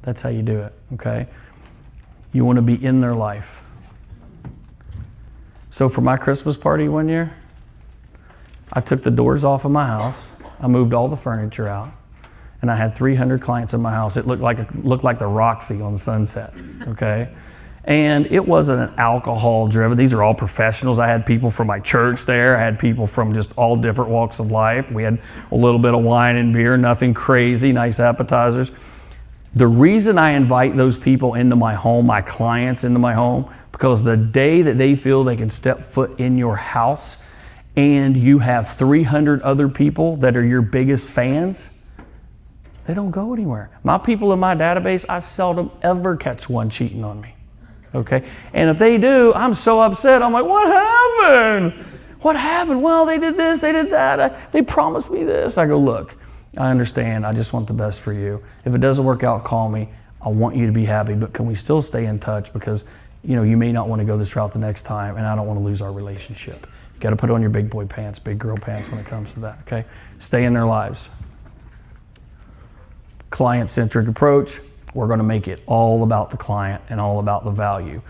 That's how you do it, okay? You want to be in their life. So for my Christmas party one year, I took the doors off of my house. I moved all the furniture out. And I had 300 clients in my house. It looked like the Roxy on Sunset, okay? And it wasn't an alcohol-driven. These are all professionals. I had people from my church there. I had people from just all different walks of life. We had a little bit of wine and beer, nothing crazy, nice appetizers. The reason I invite those people into my home, my clients into my home, because the day that they feel they can step foot in your house and you have 300 other people that are your biggest fans, they don't go anywhere. My people in my database, I seldom ever catch one cheating on me. Okay? And if they do, I'm so upset. I'm like, what happened? What happened? Well, they did this, they did that. They promised me this. I go, look, I understand. I just want the best for you. If it doesn't work out, call me. I want you to be happy, but can we still stay in touch? Because, you may not want to go this route the next time, and I don't want to lose our relationship. You got to put on your big boy pants, big girl pants when it comes to that, okay? Stay in their lives. Client-centric approach. We're going to make it all about the client and all about the value,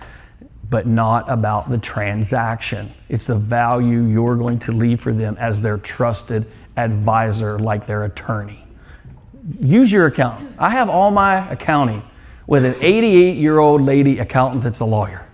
but not about the transaction. It's the value you're going to leave for them as their trusted advisor, like their attorney. Use your accountant. I have all my accounting with an 88-year-old lady accountant that's a lawyer.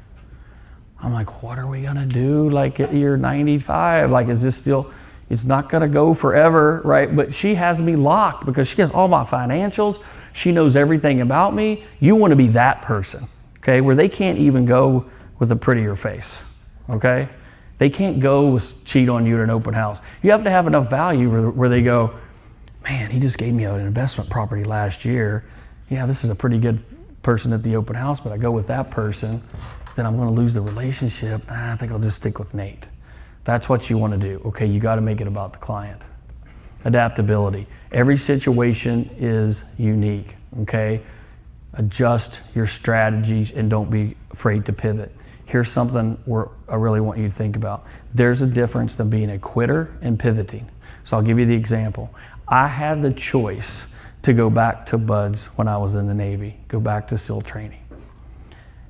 I'm like, what are we going to do? Like, at year 95, like, is this still... It's not going to go forever, right? But she has me locked because she has all my financials. She knows everything about me. You want to be that person, okay, where they can't even go with a prettier face, okay? They can't go cheat on you at an open house. You have to have enough value where they go, man, he just gave me an investment property last year. Yeah, this is a pretty good person at the open house, but I go with that person, then I'm going to lose the relationship. I think I'll just stick with Nate. That's what you want to do. Okay, you got to make it about the client. Adaptability. Every situation is unique, okay? Adjust your strategies and don't be afraid to pivot. Here's something I really want you to think about. There's a difference than being a quitter and pivoting. So I'll give you the example. I had the choice to go back to BUDS when I was in the Navy, go back to SEAL training.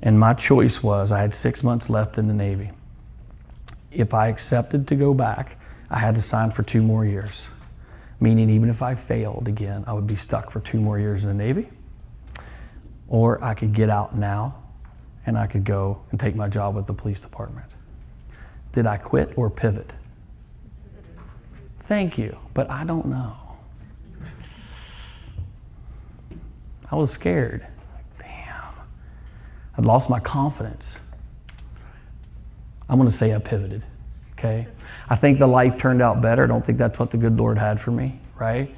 And my choice was, I had 6 months left in the Navy. If I accepted to go back, I had to sign for 2 more years. Meaning even if I failed again, I would be stuck for 2 more years in the Navy. Or I could get out now and I could go and take my job with the police department. Did I quit or pivot? Thank you, but I don't know. I was scared. Damn. I'd lost my confidence. I'm going to say I pivoted, okay? I think the life turned out better. I don't think that's what the good Lord had for me, right?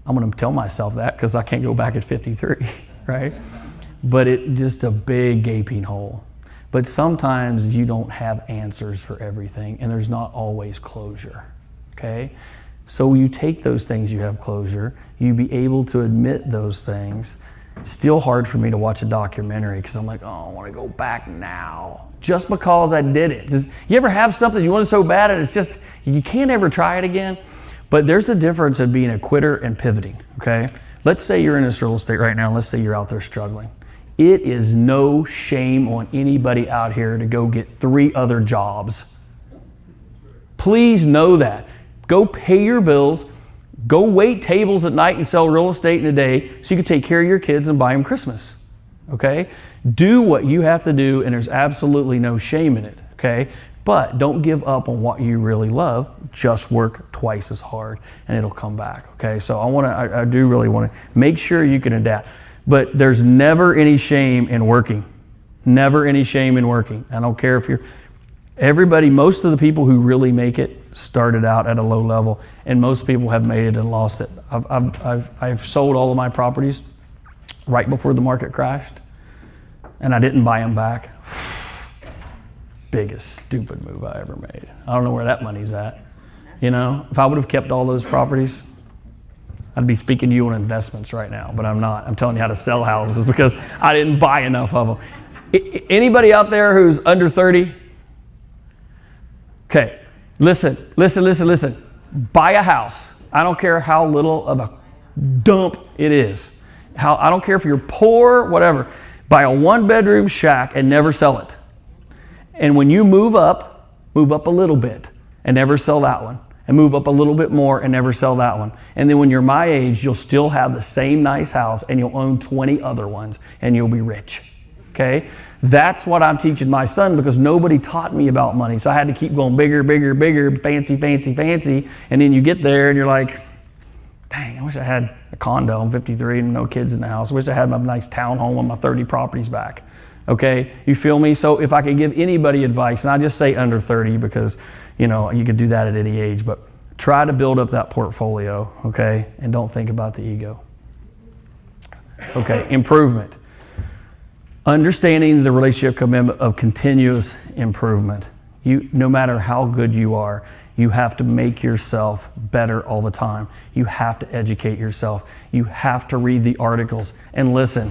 I'm going to tell myself that because I can't go back at 53, right? But it just a big gaping hole. But sometimes you don't have answers for everything, and there's not always closure, okay? So you take those things you have closure, you be able to admit those things. Still hard for me to watch a documentary because I'm like, oh, I want to go back now. Just because I did it. You ever have something you want it so bad and it's just, you can't ever try it again? But there's a difference in being a quitter and pivoting, okay? Let's say you're in this real estate right now. Let's say you're out there struggling. It is no shame on anybody out here to go get 3 other jobs. Please know that. Go pay your bills. Go wait tables at night and sell real estate in a day so you can take care of your kids and buy them Christmas. okay? Do what you have to do, and there's absolutely no shame in it, okay? But don't give up on what you really love. Just work twice as hard, and it'll come back, okay? So I do really want to make sure you can adapt. But there's never any shame in working. Never any shame in working. I don't care if most of the people who really make it started out at a low level, and most people have made it and lost it. I've sold all of my properties right before the market crashed, and I didn't buy them back. Biggest stupid move I ever made. I don't know where that money's at. You know, if I would have kept all those properties, I'd be speaking to you on investments right now, but I'm not. I'm telling you how to sell houses because I didn't buy enough of them. Anybody out there who's under 30? Okay, listen. Buy a house. I don't care how little of a dump it is. I don't care if you're poor, whatever. Buy a 1-bedroom shack and never sell it. And when you move up a little bit and never sell that one. And move up a little bit more and never sell that one. And then when you're my age, you'll still have the same nice house and you'll own 20 other ones and you'll be rich. Okay? That's what I'm teaching my son because nobody taught me about money. So I had to keep going bigger, fancy. And then you get there and you're like, dang, I wish I had a condo. I'm 53 and no kids in the house. I wish I had my nice townhome with my 30 properties back. Okay, you feel me? So if I could give anybody advice, and I just say under 30 because, you know, you could do that at any age, but try to build up that portfolio, okay? And don't think about the ego. Okay, improvement. Understanding the relationship commitment of continuous improvement. No matter how good you are, you have to make yourself better all the time. You have to educate yourself. You have to read the articles and listen.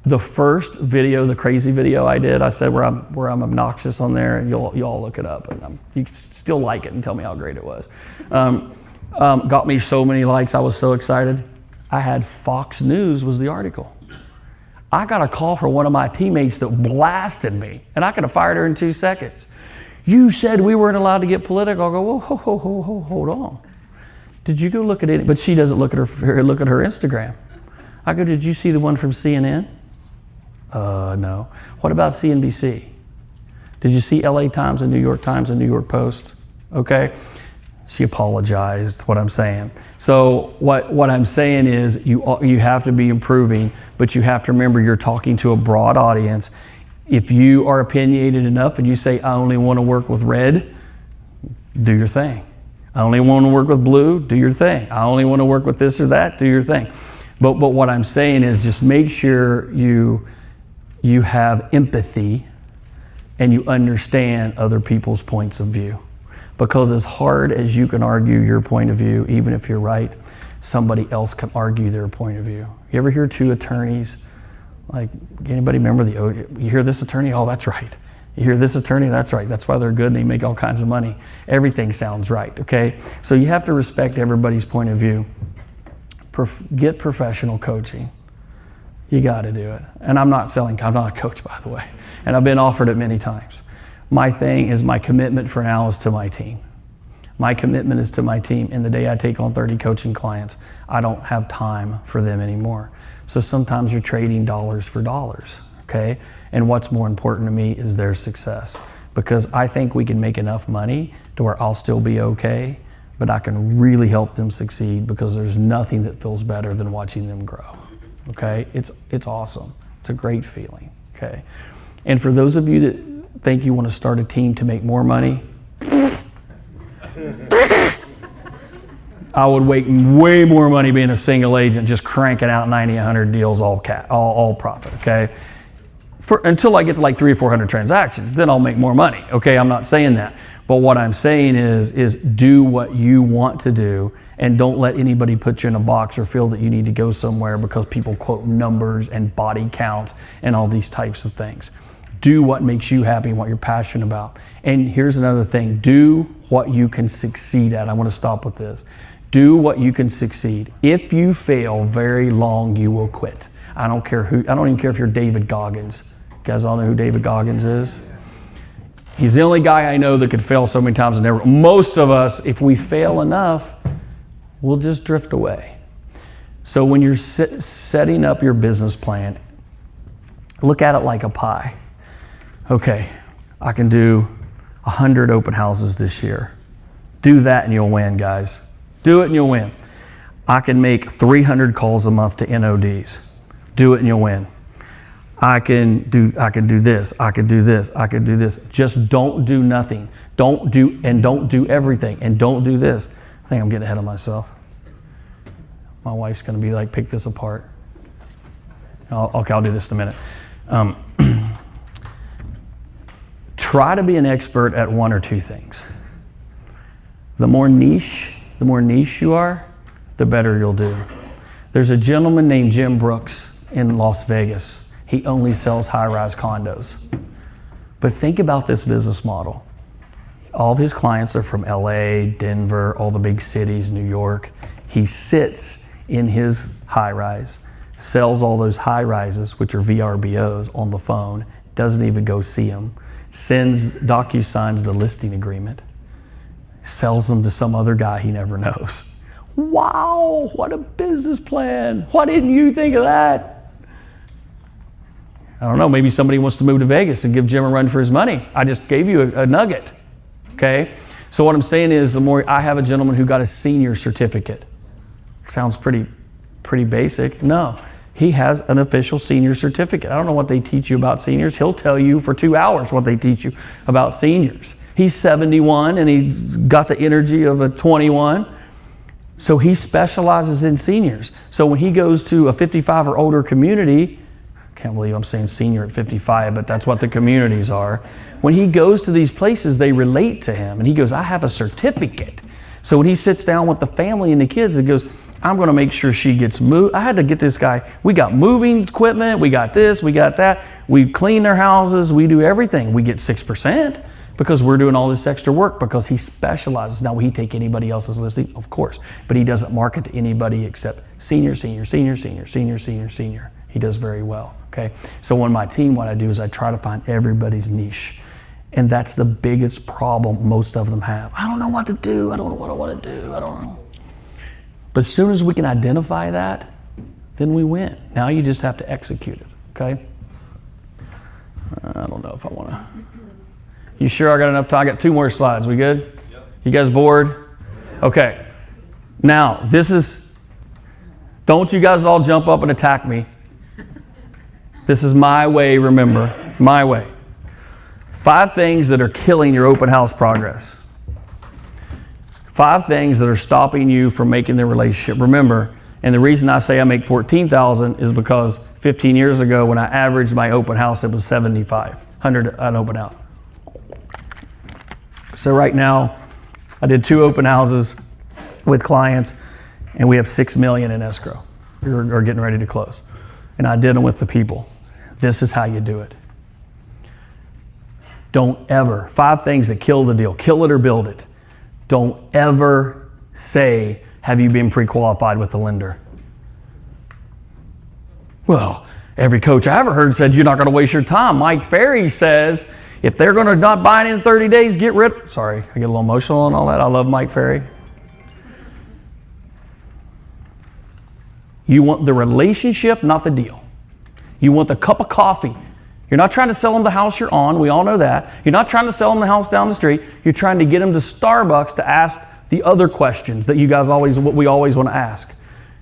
The first video, the crazy video I did, I said where I'm obnoxious on there, and you'll all look it up, and you can still like it and tell me how great it was. Got me so many likes, I was so excited. I had Fox News was the article. I got a call from one of my teammates that blasted me, and I could have fired her in 2 seconds. You said we weren't allowed to get political. I go, whoa, hold on. Did you go look at it? But she doesn't look at her Instagram. I go, did you see the one from CNN? No. What about CNBC? Did you see LA Times and New York Times and New York Post? Okay. She apologized, what I'm saying. So what I'm saying is you have to be improving, but you have to remember you're talking to a broad audience. If you are opinionated enough and you say, I only want to work with red, do your thing. I only want to work with blue, do your thing. I only want to work with this or that, do your thing. But what I'm saying is just make sure you have empathy and you understand other people's points of view. Because as hard as you can argue your point of view, even if you're right, somebody else can argue their point of view. You ever hear two attorneys, like anybody remember you hear this attorney, oh, that's right. You hear this attorney, that's right. That's why they're good and they make all kinds of money. Everything sounds right, okay? So you have to respect everybody's point of view. Get professional coaching. You got to do it. And I'm not a coach, by the way. And I've been offered it many times. My thing is my commitment for now is to my team. My commitment is to my team. And the day I take on 30 coaching clients, I don't have time for them anymore. So sometimes you're trading dollars for dollars, okay? And what's more important to me is their success. Because I think we can make enough money to where I'll still be okay, but I can really help them succeed because there's nothing that feels better than watching them grow, okay? It's awesome. It's a great feeling, okay? And for those of you that think you want to start a team to make more money, I would make way more money being a single agent, just cranking out 90, 100 deals, all profit, okay? Until I get to like 300 or 400 transactions, then I'll make more money, okay? I'm not saying that. But what I'm saying is do what you want to do and don't let anybody put you in a box or feel that you need to go somewhere because people quote numbers and body counts and all these types of things. Do what makes you happy and what you're passionate about. And here's another thing. Do what you can succeed at. I want to stop with this. Do what you can succeed. If you fail very long, you will quit. I don't even care if you're David Goggins. You guys all know who David Goggins is? He's the only guy I know that could fail so many times and never. Most of us, if we fail enough, we'll just drift away. So when you're setting up your business plan, Look at it like a pie. Okay, I can do 100 open houses this year. Do that and you'll win, guys. Do it and you'll win. I can make 300 calls a month to NODs. Do it and you'll win. I can do this. I can do this. I can do this. Just don't do nothing. Don't do everything. And don't do this. I think I'm getting ahead of myself. My wife's going to be like, pick this apart. I'll do this in a minute. Try to be an expert at one or two things. The more niche you are, the better you'll do. There's a gentleman named Jim Brooks in Las Vegas. He only sells high-rise condos. But think about this business model. All of his clients are from LA, Denver, all the big cities, New York. He sits in his high-rise, sells all those high-rises, which are VRBOs, on the phone, doesn't even go see them, sends DocuSigns the listing agreement, sells them to some other guy he never knows. Wow, what a business plan. Why didn't you think of that? I don't know, maybe somebody wants to move to Vegas and give Jim a run for his money. I just gave you a nugget, okay? So what I'm saying is, I have a gentleman who got a senior certificate. Sounds pretty basic. No, he has an official senior certificate. I don't know what they teach you about seniors. He'll tell you for 2 hours what they teach you about seniors. He's 71 and he got the energy of a 21. So he specializes in seniors. So when he goes to a 55 or older community, can't believe I'm saying senior at 55, but that's what the communities are. When he goes to these places, they relate to him. And he goes, I have a certificate. So when he sits down with the family and the kids, he goes, I'm going to make sure she gets moved. I had to get this guy. We got moving equipment. We got this. We got that. We clean their houses. We do everything. We get 6% because we're doing all this extra work because he specializes. Now, will he take anybody else's listing? Of course. But he doesn't market to anybody except senior, senior, senior, senior, senior, senior, senior. He does very well. Okay. So on my team, what I do is I try to find everybody's niche. And that's the biggest problem most of them have. I don't know what to do. I don't know what I want to do. I don't know. But as soon as we can identify that, then we win. Now you just have to execute it, okay? I don't know if I want to. You sure I got enough time? I got 2 more slides. We good? Yep. You guys bored? Okay. Now, don't you guys all jump up and attack me. This is my way, remember. My way. 5 things that are killing your open house progress. 5 things that are stopping you from making the relationship. Remember, and the reason I say I make $14,000 is because 15 years ago when I averaged my open house, it was 7,500 an open house. So right now, I did 2 open houses with clients, and we have $6 million in escrow. We're getting ready to close. And I did them with the people. This is how you do it. Don't ever, 5 things that kill the deal. Kill it or build it. Don't ever say, have you been pre-qualified with the lender? Well, every coach I ever heard said, you're not going to waste your time. Mike Ferry says, if they're going to not buy it in 30 days, get rid. Sorry, I get a little emotional on all that. I love Mike Ferry. You want the relationship, not the deal. You want the cup of coffee. You're not trying to sell them the house you're on. We all know that. You're not trying to sell them the house down the street. You're trying to get them to Starbucks to ask the other questions that we always want to ask.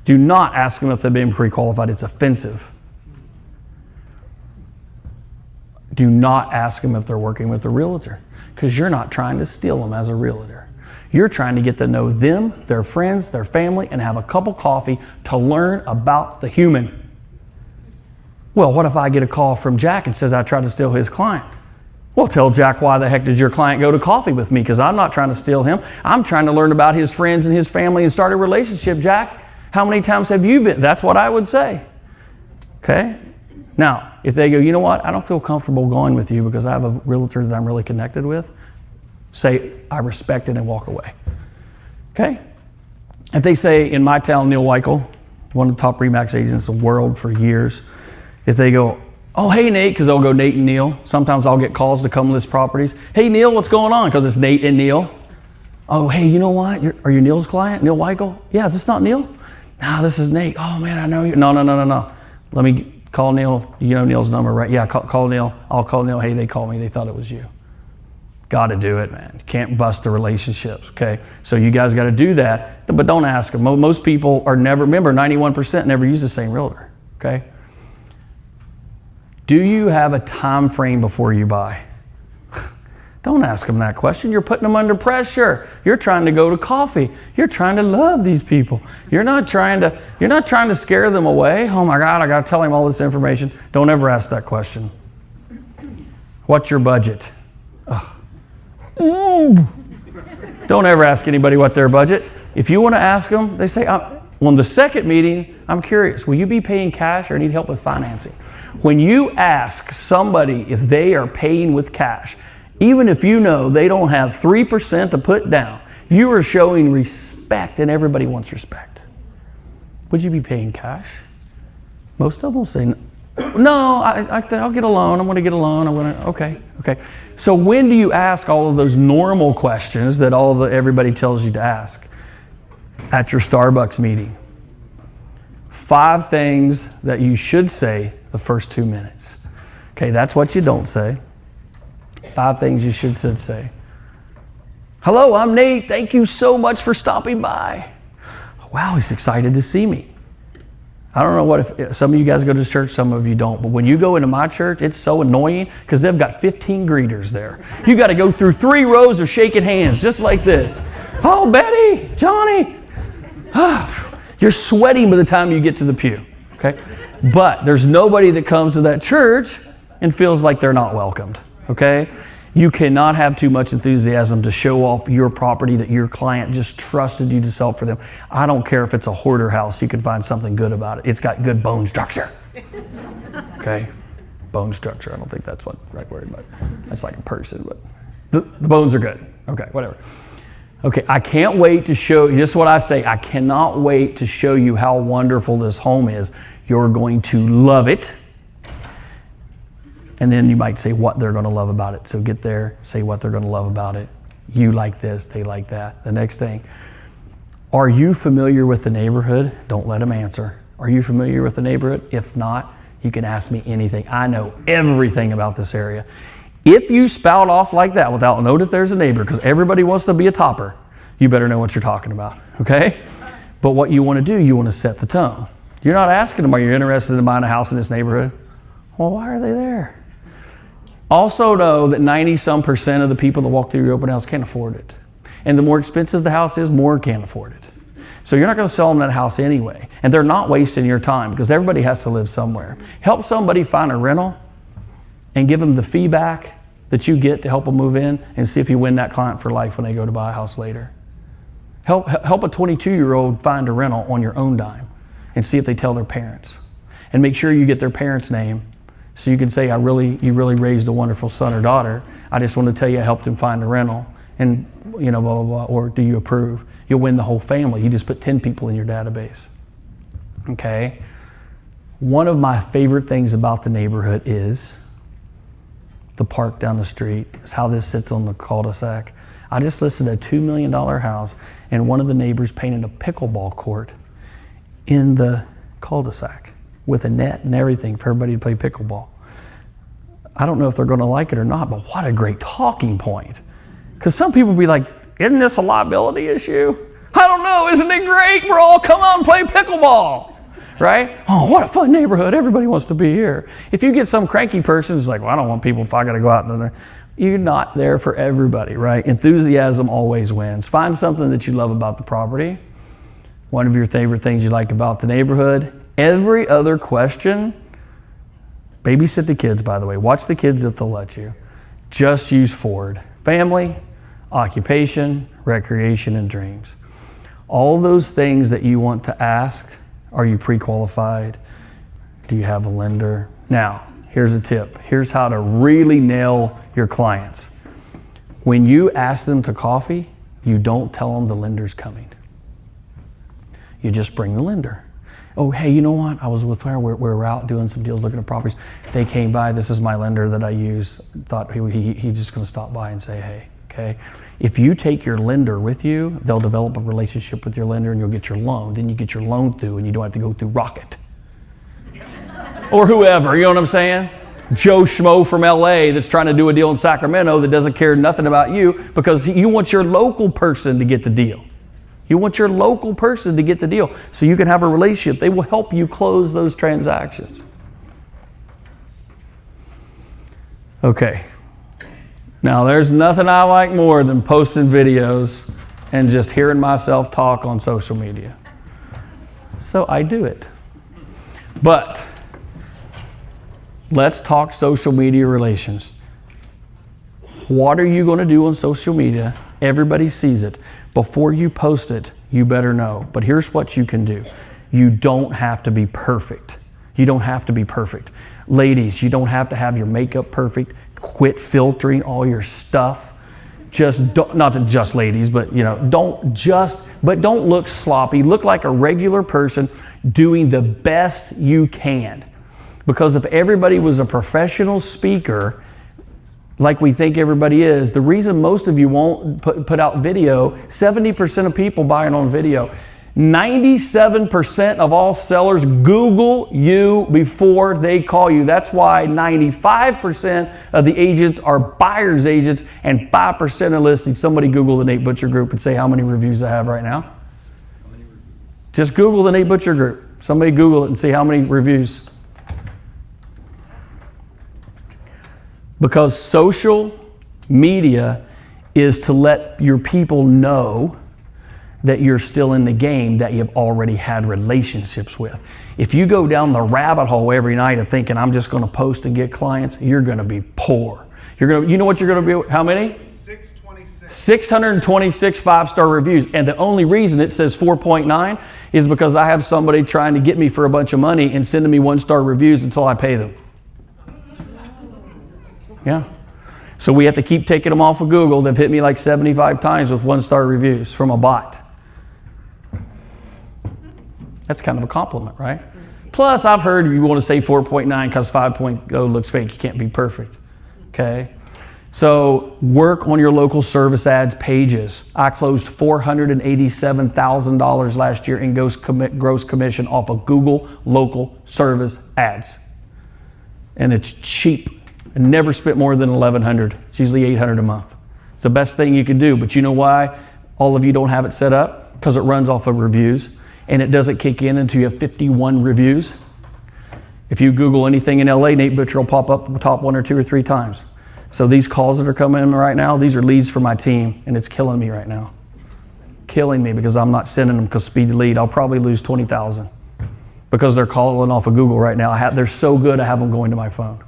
Do not ask them if they've been pre-qualified. It's offensive. Do not ask them if they're working with a realtor because you're not trying to steal them as a realtor. You're trying to get to know them, their friends, their family, and have a cup of coffee to learn about the human. Well, what if I get a call from Jack and says I tried to steal his client? Well, tell Jack, why the heck did your client go to coffee with me? Because I'm not trying to steal him. I'm trying to learn about his friends and his family and start a relationship. Jack, how many times have you been? That's what I would say. Okay? Now, if they go, you know what? I don't feel comfortable going with you because I have a realtor that I'm really connected with. Say, I respect it and walk away. Okay? If they say, in my town, Neil Weichel, one of the top RE/MAX agents in the world for years, if they go, oh, hey, Nate, because they'll go Nate and Neil. Sometimes I'll get calls to come list properties. Hey, Neil, what's going on? Because it's Nate and Neil. Oh, hey, you know what? Are you Neil's client? Neil Weichel? Yeah, is this not Neil? No, this is Nate. Oh, man, I know you. No. Let me Call Neil. You know Neil's number, right? Yeah, call Neil. I'll call Neil. Hey, they called me. They thought it was you. Got to do it, man. You can't bust the relationships, okay? So you guys got to do that, but don't ask them. Most people are never, remember, 91% never use the same realtor, okay? Do you have a time frame before you buy? Don't ask them that question. You're putting them under pressure. You're trying to go to coffee. You're trying to love these people. You're not trying to scare them away. Oh my God, I got to tell him all this information. Don't ever ask that question. What's your budget? Ugh. Don't ever ask anybody what their budget. If you want to ask them, they say, well, in the second meeting, I'm curious, will you be paying cash or need help with financing? When you ask somebody if they are paying with cash, even if you know they don't have 3% to put down, you are showing respect, and everybody wants respect. Would you be paying cash? Most of them will say, no, I'll get a loan. I'm going to get a loan. Okay. So when do you ask all of those normal questions that everybody tells you to ask? At your Starbucks meeting. 5 things that you should say the first 2 minutes. Okay, that's what you don't say. 5 things you should say. Hello, I'm Nate. Thank you so much for stopping by. Wow, he's excited to see me. I don't know if some of you guys go to church, some of you don't, but when you go into my church, it's so annoying because they've got 15 greeters there. You got to go through 3 rows of shaking hands, just like this. Oh, Betty, Johnny. You're sweating by the time you get to the pew, okay? But there's nobody that comes to that church and feels like they're not welcomed, okay? You cannot have too much enthusiasm to show off your property that your client just trusted you to sell for them. I don't care if it's a hoarder house. You can find something good about it. It's got good bone structure. Okay? Bone structure. I don't think that's what the right word, but that's like a person. But the bones are good. Okay, whatever. Okay, I can't wait to show you. This is what I say. I cannot wait to show you how wonderful this home is. You're going to love it. And then you might say what they're going to love about it. So get there, say what they're going to love about it. You like this, they like that. The next thing, are you familiar with the neighborhood? Don't let them answer. Are you familiar with the neighborhood? If not, you can ask me anything. I know everything about this area. If you spout off like that without knowing that there's a neighbor, because everybody wants to be a topper, you better know what you're talking about, okay? But what you want to do, you want to set the tone. You're not asking them, are you interested in buying a house in this neighborhood? Well, why are they there? Also know that 90% of the people that walk through your open house can't afford it. And the more expensive the house is, more can't afford it. So you're not going to sell them that house anyway. And they're not wasting your time because everybody has to live somewhere. Help somebody find a rental and give them the feedback that you get to help them move in and see if you win that client for life when they go to buy a house later. Help a 22-year-old find a rental on your own dime and see if they tell their parents. And make sure you get their parents' name so you can say, you really raised a wonderful son or daughter. I just want to tell you I helped him find a rental and, blah, blah, blah, or do you approve? You'll win the whole family. You just put 10 people in your database. Okay? One of my favorite things about the neighborhood is the park down the street. It's how this sits on the cul-de-sac. I just listed a $2 million house and one of the neighbors painted a pickleball court in the cul-de-sac with a net and everything for everybody to play pickleball. I don't know if they're going to like it or not, but what a great talking point. Because some people be like, isn't this a liability issue? I don't know, isn't it great? We're all come out and play pickleball, right? Oh, what a fun neighborhood. Everybody wants to be here. If you get some cranky person who's like, well, I don't want people if I got to go out there. You're not there for everybody, right? Enthusiasm always wins. Find something that you love about the property. One of your favorite things you like about the neighborhood. Every other question, babysit the kids, by the way. Watch the kids if they'll let you. Just use Ford. Family, occupation, recreation, and dreams. All those things that you want to ask, are you pre-qualified? Do you have a lender? Now, here's a tip. Here's how to really nail your clients. When you ask them to coffee, you don't tell them the lender's coming. You just bring the lender. Oh, hey, you know what? I was with her. We're out doing some deals, looking at properties. They came by. This is my lender that I use. Thought he's just going to stop by and say, hey, okay? If you take your lender with you, they'll develop a relationship with your lender and you'll get your loan. Then you get your loan through and you don't have to go through Rocket. Or whoever, you know what I'm saying? Joe Schmo from LA that's trying to do a deal in Sacramento that doesn't care nothing about you because you want your local person to get the deal. You want your local person to get the deal so you can have a relationship. They will help you close those transactions. Okay. Now, there's nothing I like more than posting videos and just hearing myself talk on social media. So I do it. But let's talk social media relations. What are you going to do on social media? Everybody sees it. Before you post it, you better know. But here's what you can do. You don't have to be perfect. You don't have to be perfect. Ladies, you don't have to have your makeup perfect. Quit filtering all your stuff. Just don't, not just ladies, but don't look sloppy. Look like a regular person doing the best you can. Because if everybody was a professional speaker, like we think everybody is, the reason most of you won't put out video, 70% of people buy it on video. 97% of all sellers Google you before they call you. That's why 95% of the agents are buyer's agents and 5% are listing. Somebody Google the Nate Butcher Group and say how many reviews I have right now. Just Google the Nate Butcher Group. Somebody Google it and see how many reviews. Because social media is to let your people know that you're still in the game that you've already had relationships with. If you go down the rabbit hole every night of thinking, I'm just going to post and get clients, you're going to be poor. You know what you're going to be? How many? 626 5-star reviews. And the only reason it says 4.9 is because I have somebody trying to get me for a bunch of money and sending me 1-star reviews until I pay them. Yeah. So we have to keep taking them off of Google. They've hit me like 75 times with 1-star reviews from a bot. That's kind of a compliment, right? Plus, I've heard you want to say 4.9 because 5.0 looks fake. You can't be perfect. Okay? So work on your local service ads pages. I closed $487,000 last year in gross commission off of Google local service ads. And it's cheap. I never spent more than $1,100. It's usually $800 a month. It's the best thing you can do. But you know why all of you don't have it set up? Because it runs off of reviews. And it doesn't kick in until you have 51 reviews. If you Google anything in LA, Nate Butcher will pop up the top 1 or 2 or 3 times. So these calls that are coming in right now, these are leads for my team, and it's killing me right now. Killing me because I'm not sending them because speed to lead. I'll probably lose 20,000 because they're calling off of Google right now. They're so good I have them going to my phone.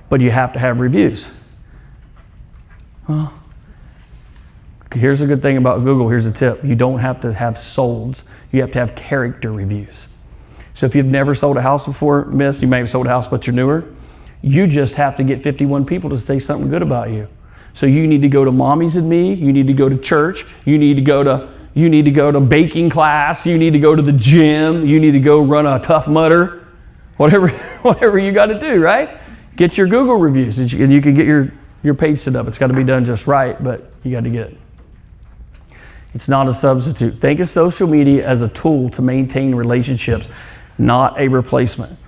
But you have to have reviews. Well, here's a good thing about Google. Here's a tip. You don't have to have solds. You have to have character reviews. So if you've never sold a house before, miss, you may have sold a house but you're newer, you just have to get 51 people to say something good about you. So you need to go to Mommies and Me, you need to go to church, you need to go to baking class, you need to go to the gym, you need to go run a Tough Mudder, whatever you got to do, right? Get your Google reviews and you can get your page set up. It's got to be done just right, but you got to get it. It's not a substitute. Think of social media as a tool to maintain relationships, not a replacement.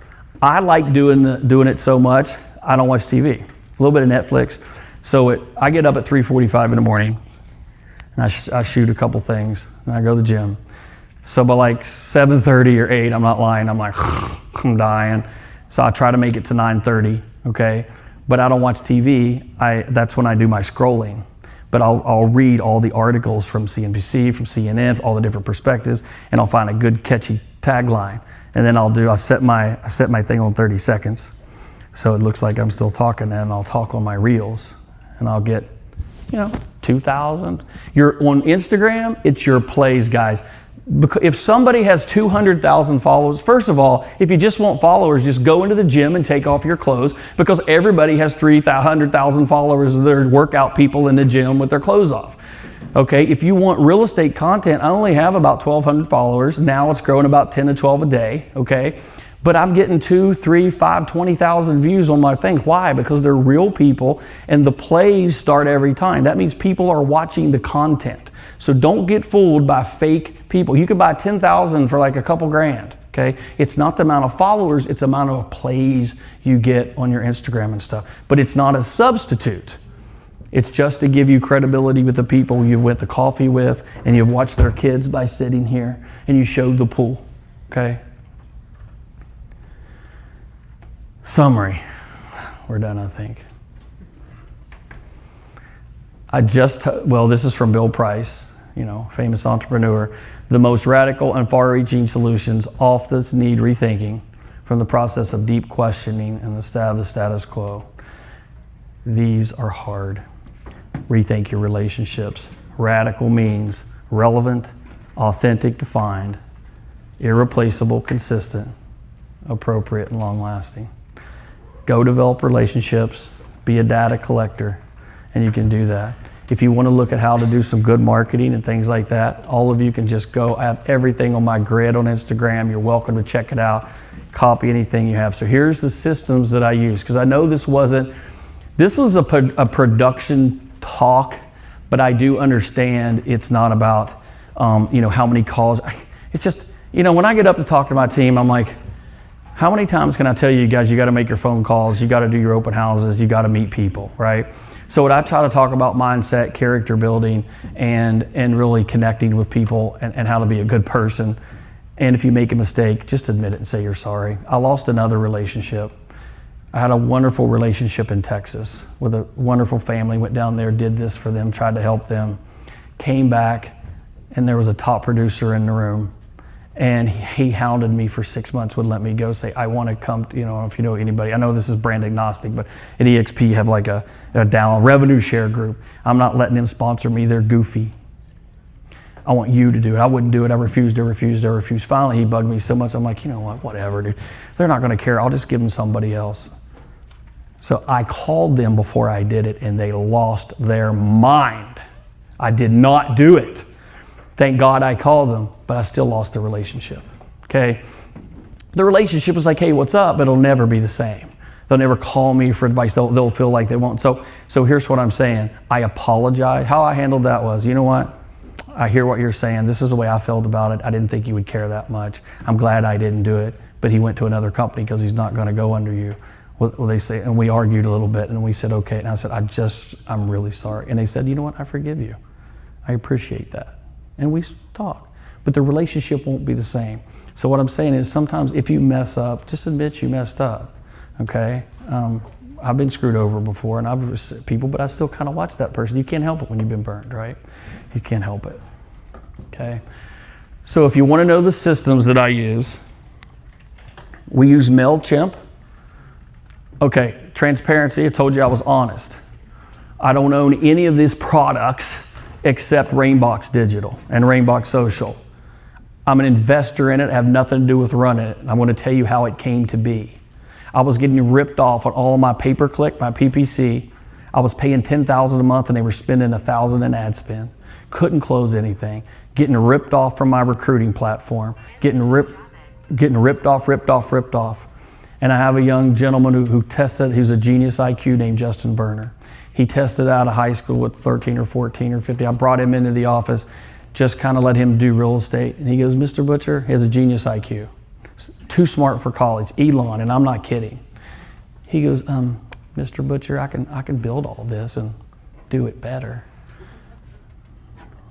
I like doing it so much, I don't watch TV. A little bit of Netflix. So I get up at 3:45 in the morning, and I shoot a couple things, and I go to the gym. So by like 7:30 or 8, I'm not lying, I'm like, I'm dying. So I try to make it to 9:30, okay? But I don't watch TV. That's when I do my scrolling. But I'll read all the articles from CNBC, from CNN, all the different perspectives, and I'll find a good catchy tagline. And then I'll set my thing on 30 seconds. So it looks like I'm still talking, and I'll talk on my reels. And I'll get, 2,000. You're on Instagram, it's your plays, guys. If somebody has 200,000 followers, first of all, if you just want followers, just go into the gym and take off your clothes because everybody has 300,000 followers of their workout people in the gym with their clothes off. Okay, if you want real estate content, I only have about 1,200 followers. Now it's growing about 10 to 12 a day, okay? But I'm getting 2, 3, 5, 20,000 views on my thing. Why? Because they're real people and the plays start every time. That means people are watching the content. So don't get fooled by fake people. You could buy 10,000 for like a couple grand, Okay? It's not the amount of followers, it's the amount of plays you get on your Instagram and stuff. But it's not a substitute. It's just to give you credibility with the people you went to coffee with, and you've watched their kids by sitting here, and you showed the pool. Okay? Summary. We're done, I think. This is from Bill Price, famous entrepreneur. The most radical and far-reaching solutions often need rethinking from the process of deep questioning and the status quo. These are hard. Rethink your relationships. Radical means relevant, authentic, defined, irreplaceable, consistent, appropriate, and long-lasting. Go develop relationships, be a data collector, and you can do that. If you want to look at how to do some good marketing and things like that, all of you can just go. I have everything on my grid on Instagram. You're welcome to check it out. Copy anything you have. So here's the systems that I use, because I know this was a production talk, but I do understand it's not about, how many calls. It's just, when I get up to talk to my team, I'm like, how many times can I tell you guys, you got to make your phone calls, you got to do your open houses, you got to meet people, right? So what I try to talk about mindset, character building, and really connecting with people and how to be a good person. And if you make a mistake, just admit it and say you're sorry. I lost another relationship. I had a wonderful relationship in Texas with a wonderful family, went down there, did this for them, tried to help them, came back, and there was a top producer in the room. And he hounded me for 6 months, would let me go, say, I want to come, if you know anybody, I know this is brand agnostic, but at EXP you have like a down revenue share group. I'm not letting them sponsor me, they're goofy. I want you to do it. I wouldn't do it, I refused. Finally, he bugged me so much, I'm like, you know what, whatever, dude. They're not going to care, I'll just give them somebody else. So I called them before I did it, and they lost their mind. I did not do it. Thank God I called them, but I still lost the relationship, okay? The relationship was like, hey, what's up? But it'll never be the same. They'll never call me for advice. They'll feel like they won't. So here's what I'm saying. I apologize. How I handled that was, you know what? I hear what you're saying. This is the way I felt about it. I didn't think you would care that much. I'm glad I didn't do it. But he went to another company because he's not going to go under you. Well, they say, and we argued a little bit, and we said, okay. And I said, I'm really sorry. And they said, you know what? I forgive you. I appreciate that. And we talk, but the relationship won't be the same. So what I'm saying is sometimes if you mess up, just admit you messed up, okay? I've been screwed over before, and I've people, but I still kind of watch that person. You can't help it when you've been burned, right? You can't help it, okay? So if you want to know the systems that I use, we use MailChimp. Okay, transparency, I told you I was honest. I don't own any of these products except Rainbox Digital and Rainbox Social. I'm an investor in it, have nothing to do with running it. I'm going to tell you how it came to be. I was getting ripped off on all my pay-per-click, my PPC. I was paying $10,000 a month and they were spending $1,000 in ad spend. Couldn't close anything. Getting ripped off from my recruiting platform. Getting ripped off. And I have a young gentleman who tested, who's a genius IQ named Justin Berner. He tested out of high school with 13 or 14 or 50. I brought him into the office, just kind of let him do real estate. And he goes, Mr. Butcher, he has a genius IQ. Too smart for college, Elon, and I'm not kidding. He goes, Mr. Butcher, I can build all this and do it better.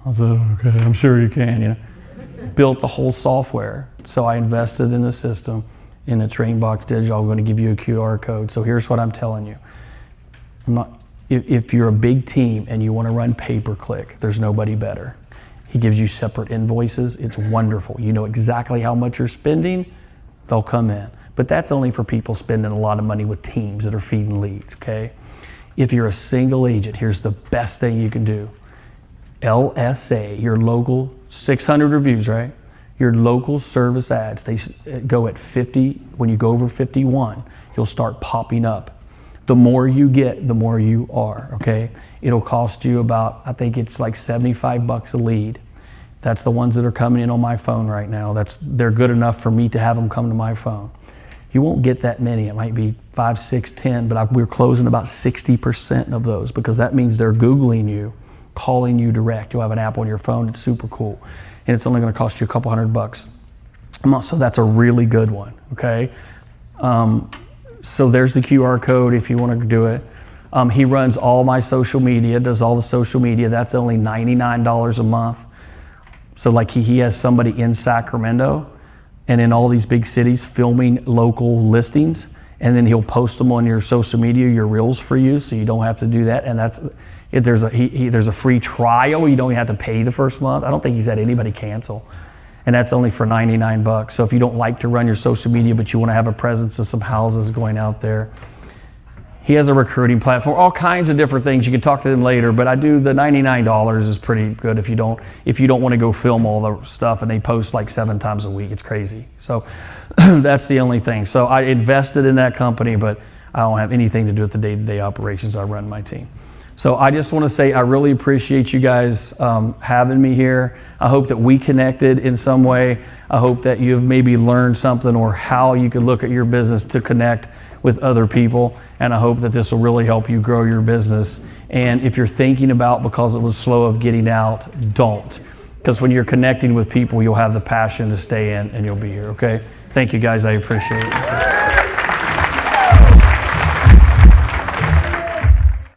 I said, okay, I'm sure you can, Built the whole software. So I invested in the system, in its Rainbox Digital. I'm going to give you a QR code. So here's what I'm telling you. If you're a big team and you want to run pay-per-click, there's nobody better. He gives you separate invoices. It's wonderful. You know exactly how much you're spending. They'll come in. But that's only for people spending a lot of money with teams that are feeding leads, okay? If you're a single agent, here's the best thing you can do. LSA, your local, 600 reviews, right? Your local service ads, they go at 50. When you go over 51, you'll start popping up. The more you get, the more you are, okay? It'll cost you about, I think it's like $75 a lead. That's the ones that are coming in on my phone right now. They're good enough for me to have them come to my phone. You won't get that many. It might be 5, 6, 10, but we're closing about 60% of those because that means they're Googling you, calling you direct. You'll have an app on your phone. It's super cool. And it's only going to cost you a couple $100. So that's a really good one, okay? So there's the QR code if you want to do it. He runs all my social media, does all the social media. That's only $99 a month. So like he has somebody in Sacramento and in all these big cities filming local listings, and then he'll post them on your social media, your reels for you, so you don't have to do that. And that's if there's a free trial. You don't even have to pay the first month. I don't think he's had anybody cancel. And that's only for $99. So if you don't like to run your social media, but you want to have a presence of some houses going out there, he has a recruiting platform, all kinds of different things. You can talk to them later, but I do the $99 is pretty good if you don't want to go film all the stuff, and they post like 7 times a week. It's crazy. So that's the only thing. So I invested in that company, but I don't have anything to do with the day-to-day operations. I run my team. So I just want to say I really appreciate you guys having me here. I hope that we connected in some way. I hope that you've maybe learned something or how you could look at your business to connect with other people. And I hope that this will really help you grow your business. And if you're thinking about, because it was slow, of getting out, don't. Because when you're connecting with people, you'll have the passion to stay in and you'll be here, okay? Thank you guys, I appreciate it.